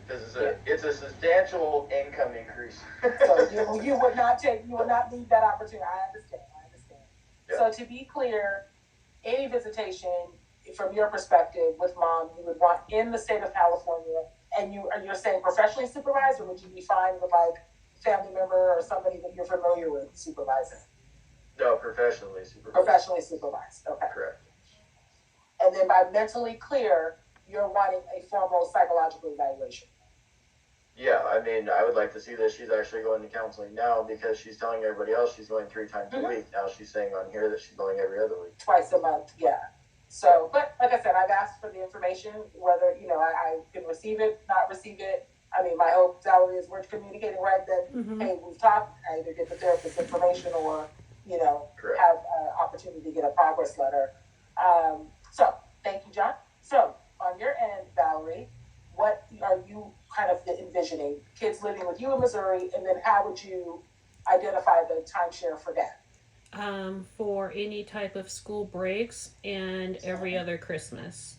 Because it's a substantial income increase. So you would not leave that opportunity. I understand. Yeah. So to be clear, any visitation from your perspective with mom, you would want in the state of California, and you're saying professionally supervised, or would you be fine with like family member or somebody that you're familiar with supervising? No, professionally supervised. Professionally supervised, okay. Correct. And then by mentally clear, you're wanting a formal psychological evaluation. Yeah, I mean, I would like to see that she's actually going to counseling now, because she's telling everybody else she's going 3 times a week. Now she's saying on here that she's going every other week. Twice a month, yeah. So, but like I said, I've asked for the information, whether, I can receive it, not receive it. I mean, my hope, Valerie, is we're communicating right that, hey, we've talked, I either get the therapist information or, Correct. have an opportunity to get a progress letter. So, thank you, John. So, on your end, Valerie, what are you kind of envisioning? Kids living with you in Missouri, and then how would you identify the timeshare for that? For any type of school breaks and every other Christmas.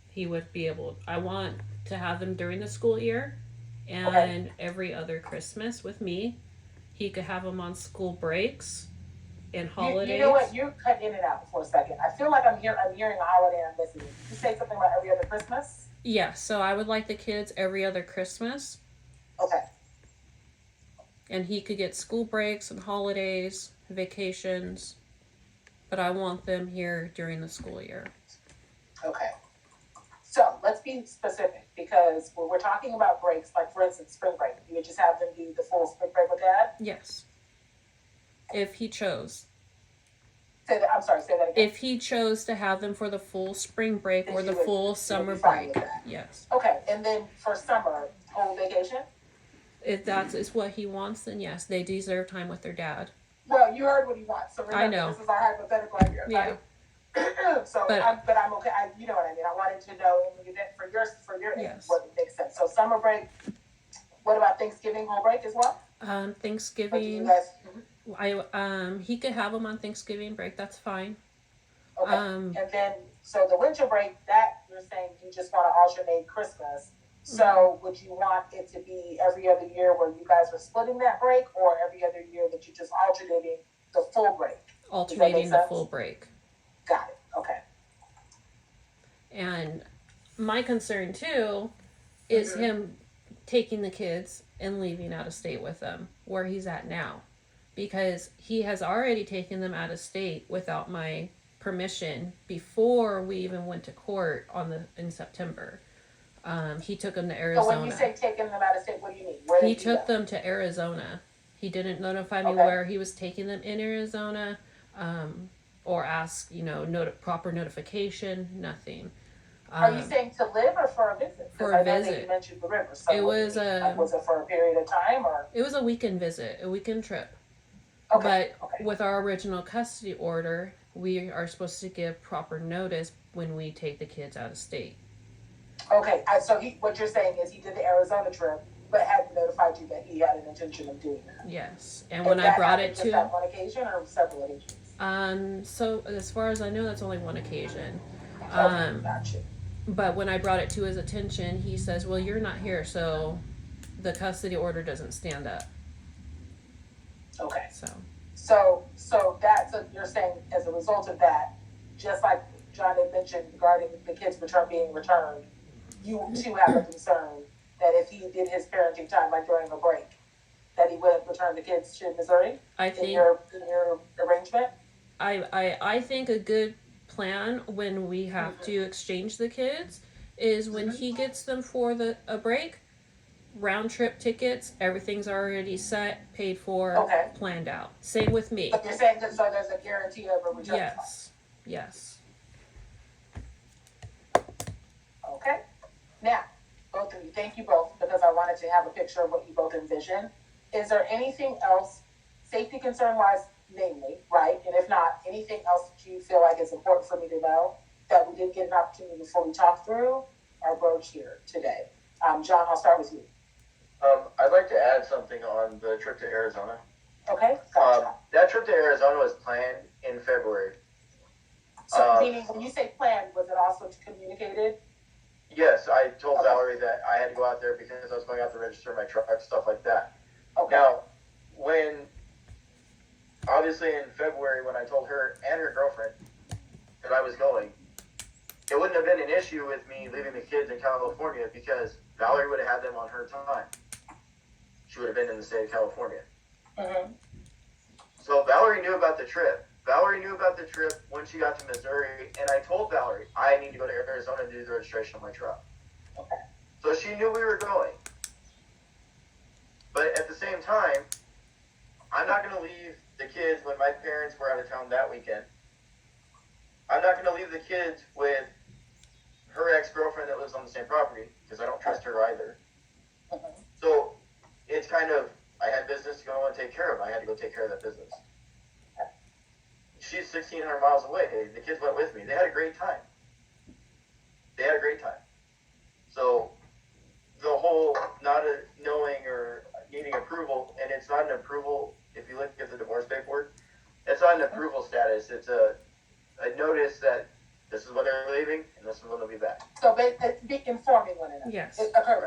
He would be able, I want to have them during the school year and every other Christmas with me. He could have them on school breaks and holidays. You know what? You cut in and out for a second. I feel like I'm hearing a holiday and I'm missing it. Did you say something about every other Christmas? Yeah, so I would like the kids every other Christmas. Okay. And he could get school breaks and holidays, vacations, but I want them here during the school year. Okay. So let's be specific, because when we're talking about breaks, like for instance, spring break, you would just have them do the full spring break with dad? Yes. If he chose. I'm sorry, say that again. If he chose to have them for the full spring break or the You would- full you would summer be fine break, with that. yes. Okay, and then for summer, home vacation? If that is what he wants, then yes, they deserve time with their dad. Well, you heard what he wants, so I remember, know. this is our hypothetical here, Yeah. right? So, But- I'm okay, you know what I mean, I wanted to know in the event for your end, Yes. what makes sense. So summer break, what about Thanksgiving whole break as well? Or do you Thanksgiving, guys, he could have them on Thanksgiving break. That's fine. okay, Um, and then, so the winter break, that you're saying you just wanna alternate Christmas. So would you want it to be every other year where you guys are splitting that break, or every other year that you're just alternating the full break? alternating the sense? full break. Got it, okay. And my concern too is him taking the kids and leaving out of state with them where he's at now. Because he has already taken them out of state without my permission before we even went to court in September. He took them to So Arizona. when you say taking them out of state, what do you mean? Where He did you took go? them to Arizona. He didn't notify me Okay. where he was taking them in Arizona, or ask, proper notification, nothing. Are you saying to live or for a visit? 'Cause For a I know that visit. you mentioned the river, so It what do you was mean? a- Like, was it for a period of time, or? It was a weekend visit, a weekend trip. Okay, But okay, with our original custody order, we are supposed to give proper notice when we take the kids out of state. okay, so what you're saying is he did the Arizona trip, but hadn't notified you that he had an intention of doing that? Yes. And when I that brought happened it just to that one occasion, or several occasions? so as far as I know, that's only one occasion. Okay, gotcha. But when I brought it to his attention, he says, "Well, you're not here, so the custody order doesn't stand up." Okay. So That's you're saying as a result of that, just like John had mentioned regarding the kids being returned, you too have a concern that if he did his parenting time, like during a break, that he would return the kids to Missouri I in think your arrangement? I think a good plan when we have to exchange the kids is when he gets them for a break, round trip tickets, everything's already set, paid for, Okay. planned out. Same with me. But you're saying that so there's a guarantee of a return? Yes. Okay. Now, both of you, thank you both, because I wanted to have a picture of what you both envision. Is there anything else, safety concern wise, namely, right? And if not, anything else that you feel like is important for me to know that we didn't get an opportunity before we talk through or broach here today? John, I'll start with you. I'd like to add something on the trip to Arizona. Okay, gotcha. That trip to Arizona was planned in February. So, meaning when you say planned, was it also communicated? Yes, I told Okay. Valerie that I had to go out there because I was going out to register my truck, stuff like that. Okay. Now, obviously in February, when I told her and her girlfriend that I was going, it wouldn't have been an issue with me leaving the kids in California because Valerie would have had them on her time. She would have been in the state of California. Mm-hmm. So Valerie knew about the trip. Valerie knew about the trip when she got to Missouri, and I told Valerie, I need to go to Arizona to do the registration on my truck. Okay. So she knew we were going. But at the same time, I'm not going to leave the kids when my parents were out of town that weekend. I'm not going to leave the kids with her ex-girlfriend that lives on the same property because I don't trust her either. Mm-hmm. So it's kind of, I had business to go and take care of. I had to go take care of that business. She's 1,600 miles away. The kids went with me. They had a great time. So the whole not knowing or needing approval, and it's not an approval, if you look at the divorce paperwork, it's not an approval status. It's a notice that this is when they're leaving and this is when they'll be back. So be informing one another. Yes. It occurs.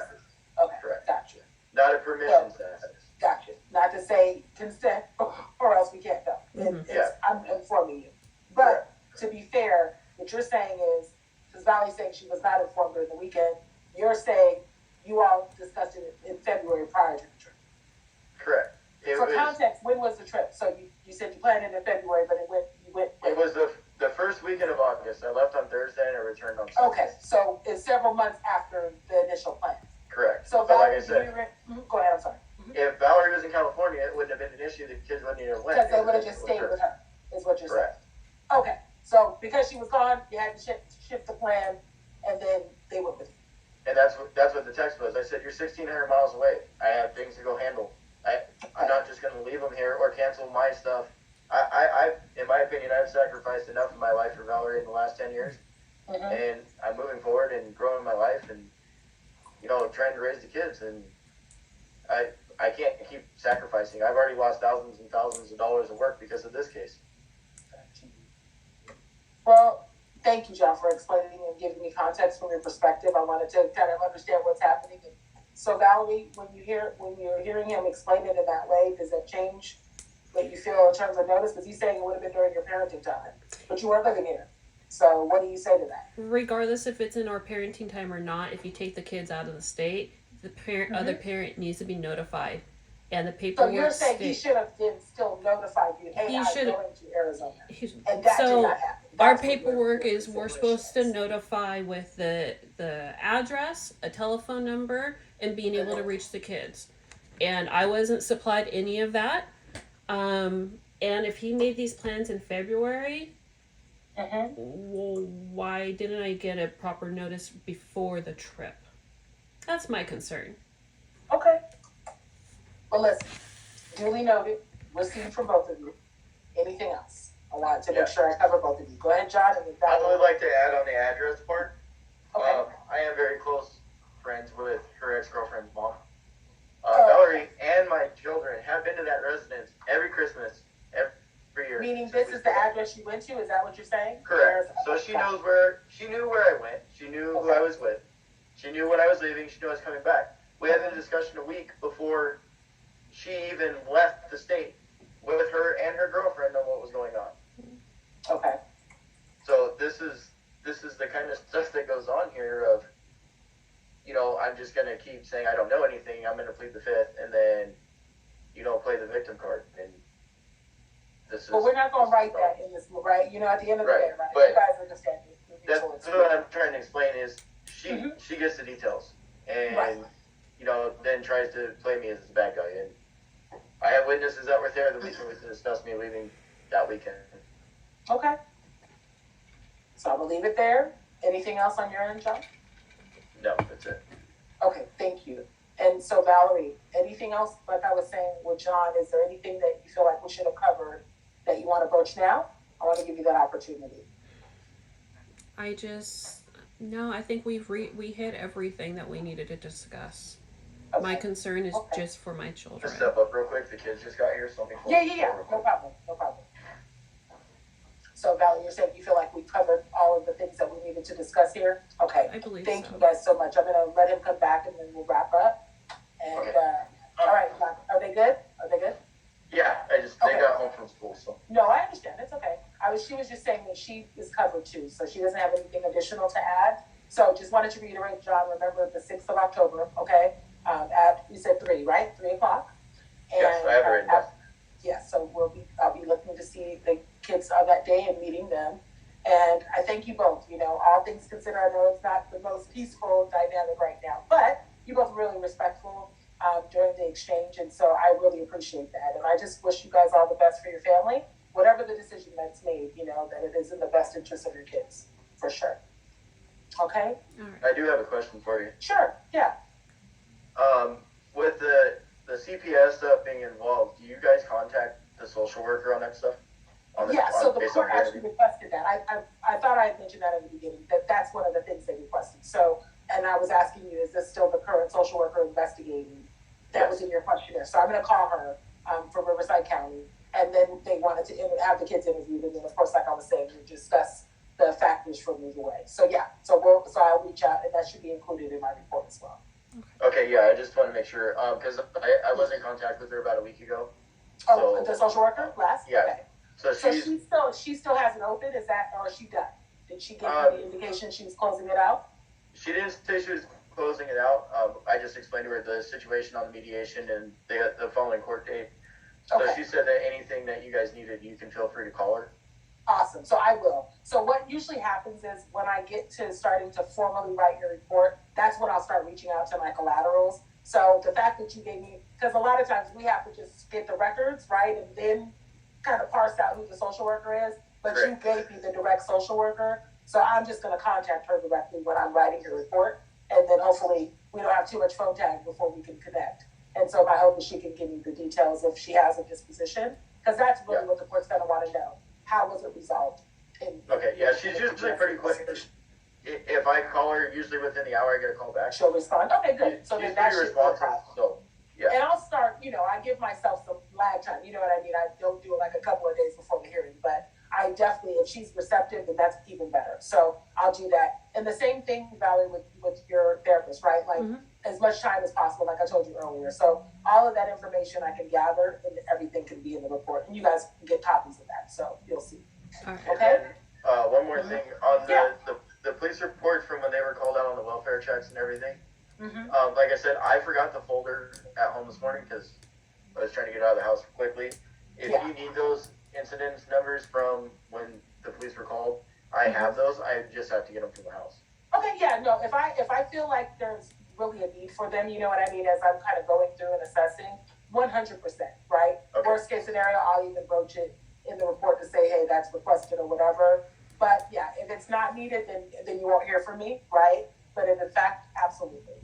Okay, Correct. gotcha. Not a permission status. Gotcha. Not to say consent or else we can't go. Mhm. I'm informing you. But to be fair, what you're saying is, because Valley's saying she was not informed during the weekend, you're saying you all discussed it in February prior to the trip. Correct. For context, when was the trip? So you said you planned it in February, but you went. It was the first weekend of August. I left on Thursday and I returned on Sunday. Okay, so it's several months after the initial plan. Correct. So But like Valerie, I said, go ahead, I'm sorry. if Valerie was in California, it wouldn't have been an issue. The kids wouldn't even went. Because they would have just stayed with her, is what you're saying. Correct. because she was gone, you had to shift the plan, and then they went with you. And that's what the text was. I said, you're 1,600 miles away. I have things to go handle. I'm not just going to leave them here or cancel my stuff. In my opinion, I've sacrificed enough of my life for Valerie in the last 10 years. Mm-hmm. And I'm moving forward and growing my life and, trying to raise the kids. And I can't keep sacrificing. I've already lost thousands and thousands of dollars of work because of this case. Well, thank you, John, for explaining and giving me context from your perspective. I wanted to kind of understand what's happening. So, Valerie, when you're hearing him explain it in that way, does that change what you feel in terms of notice? Because he's saying it would have been during your parenting time, but you weren't living here. So, what do you say to that? Regardless if it's in our parenting time or not, if you take the kids out of the state, the other parent needs to be notified, and the paperwork. So you're saying he should have been still notified you, hey, I'm going to Arizona, and that did not happen. Our paperwork is we're supposed to notify with the address, a telephone number, and being able to reach the kids. And I wasn't supplied any of that. And if he made these plans in February, well, why didn't I get a proper notice before the trip? That's my concern. Okay. Well, listen, duly noted, received from both of you. Anything else? I wanted to make sure I cover both of you. Go ahead, John. And I would like to add on the address part. Okay. I am very close friends with her ex-girlfriend's mom. Valerie and my children have been to that residence every Christmas, every year. Meaning this is the address you went to? Is that what you're saying? Correct. So she knew where I went. She knew who I was with. She knew when I was leaving. She knew I was coming back. We had the discussion a week before she even left the state with her and her girlfriend on what was going on. Okay. So this is the kind of stuff that goes on here of, I'm just going to keep saying I don't know anything. I'm going to plead the fifth, and then play the victim card. And this is. But we're not going to write that in this, right? At the end of the day, right? But you guys understand this. That's what I'm trying to explain is she gets the details and then tries to play me as the bad guy. And I have witnesses that were there the weekend to discuss me leaving that weekend. Okay. So I'm gonna leave it there. Anything else on your end, John? No, that's it. Okay, thank you. And so Valerie, anything else, like I was saying with John, is there anything that you feel like we should have covered that you want to broach now? I want to give you that opportunity. I think we hit everything that we needed to discuss. Okay. My concern is just for my children. Just step up real quick. The kids just got here, so let me close Yeah. No problem. So Valerie, you're saying you feel like we covered all of the things that we needed to discuss here? Okay. I believe Thank so. you guys so much. I'm gonna let him come back and then we'll wrap up. And all right, are they good? Yeah, they got home from school, so. No, I understand. It's okay. She was just saying that she is covered too, so she doesn't have anything additional to add. So just wanted to reiterate, John, remember the 6th of October, okay? You said 3, right? 3 o'clock? And, yes, I have it written down. Yes, so I'll be looking to see the kids on that day and meeting them. And I thank you both. All things considered, I know it's not the most peaceful dynamic right now, but you both really respectful during the exchange, and so I really appreciate that. And I just wish you guys all the best for your family, whatever the decision that's made. That it is in the best interest of your kids, for sure. Okay. All right. I do have a question for you. Sure. Yeah. With the CPS stuff being involved, do you guys contact the social worker on that stuff? So the court actually requested that. I thought I had mentioned that in the beginning, that's one of the things they requested. So, and I was asking you, is this still the current social worker investigating? That was in your questionnaire. So I'm going to call her from Riverside County, and then they wanted to have the kids interviewed, and then of course, like I was saying, we discuss the factors for move away. So yeah, so I'll reach out, and that should be included in my report as well. Okay, yeah, I just want to make sure, because I was in contact with her about a week ago. Oh, the social worker last? Yeah. Okay. So she still hasn't opened, is that, or is she done? Did she give you the indication she was closing it out? She didn't say she was closing it out. I just explained to her the situation on the mediation and the following court date. So she said that anything that you guys needed, you can feel free to call her. Awesome. So I will. So what usually happens is when I get to starting to formally write your report, that's when I'll start reaching out to my collaterals. So the fact that you gave me, because a lot of times we have to just get the records, right? And then kind of parse out who the social worker is. but you gave me the direct social worker, so I'm just gonna contact her directly when I'm writing the report, and then hopefully we don't have too much phone tag before we can connect. And so my hope is she can give me the details if she has a disposition, because that's really what the court's gonna wanna know. How was it resolved? Okay, yeah, she's usually pretty quick. If I call her, usually within the hour, I get a call back. She'll respond. Okay, good. So She's then that pretty should be a responsive, problem. so, yeah. And I'll start, I give myself some lag time, you know what I mean? I don't do it like a couple of days before the hearing, but I definitely, if she's receptive, then that's even better. So I'll do that. And the same thing, Valerie, with your therapist, right? Like as much time as possible, like I told you earlier. So all of that information I can gather and everything can be in the report. And you guys can get copies of that. So you'll see. All right. Okay? And, one more thing on Yeah. the police report from when they were called out on the welfare checks and everything. Mm-hmm. Like I said, I forgot the folder at home this morning because I was trying to get out of the house quickly. If Yeah. you need those incidents numbers from when the police were called, I have those. I just have to get them from the house. Okay, yeah, no, if I feel like there's really a need for them, you know what I mean, as I'm kind of going through and assessing, 100%, right? Okay. Worst case scenario, I'll even broach it in the report to say, hey, that's requested or whatever. But yeah, if it's not needed, then you won't hear from me, right? But if in fact, absolutely,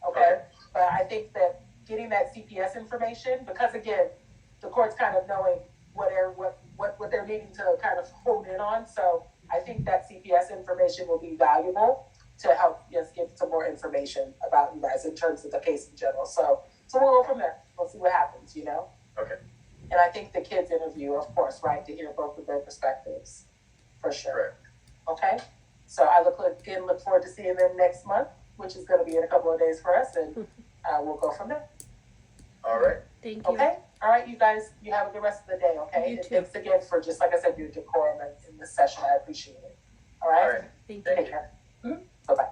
okay? But I think that getting that CPS information, because again, the court's kind of knowing what they're needing to kind of hone in on. So I think that CPS information will be valuable to help just give some more information about you guys in terms of the case in general. So we'll go from there. We'll see what happens, Okay. And I think the kids interview, of course, right, to hear both of their perspectives, for sure. Correct. Okay? So I look forward to seeing them next month, which is going to be in a couple of days for us, and we'll go from there. All right. Thank you. Okay? All right, you guys, you have a good rest of the day, okay? You And too. thanks again for, just like I said, your decorum in this session. I appreciate it. All right? All right. Thank you. Thank Take you. care. Bye-bye.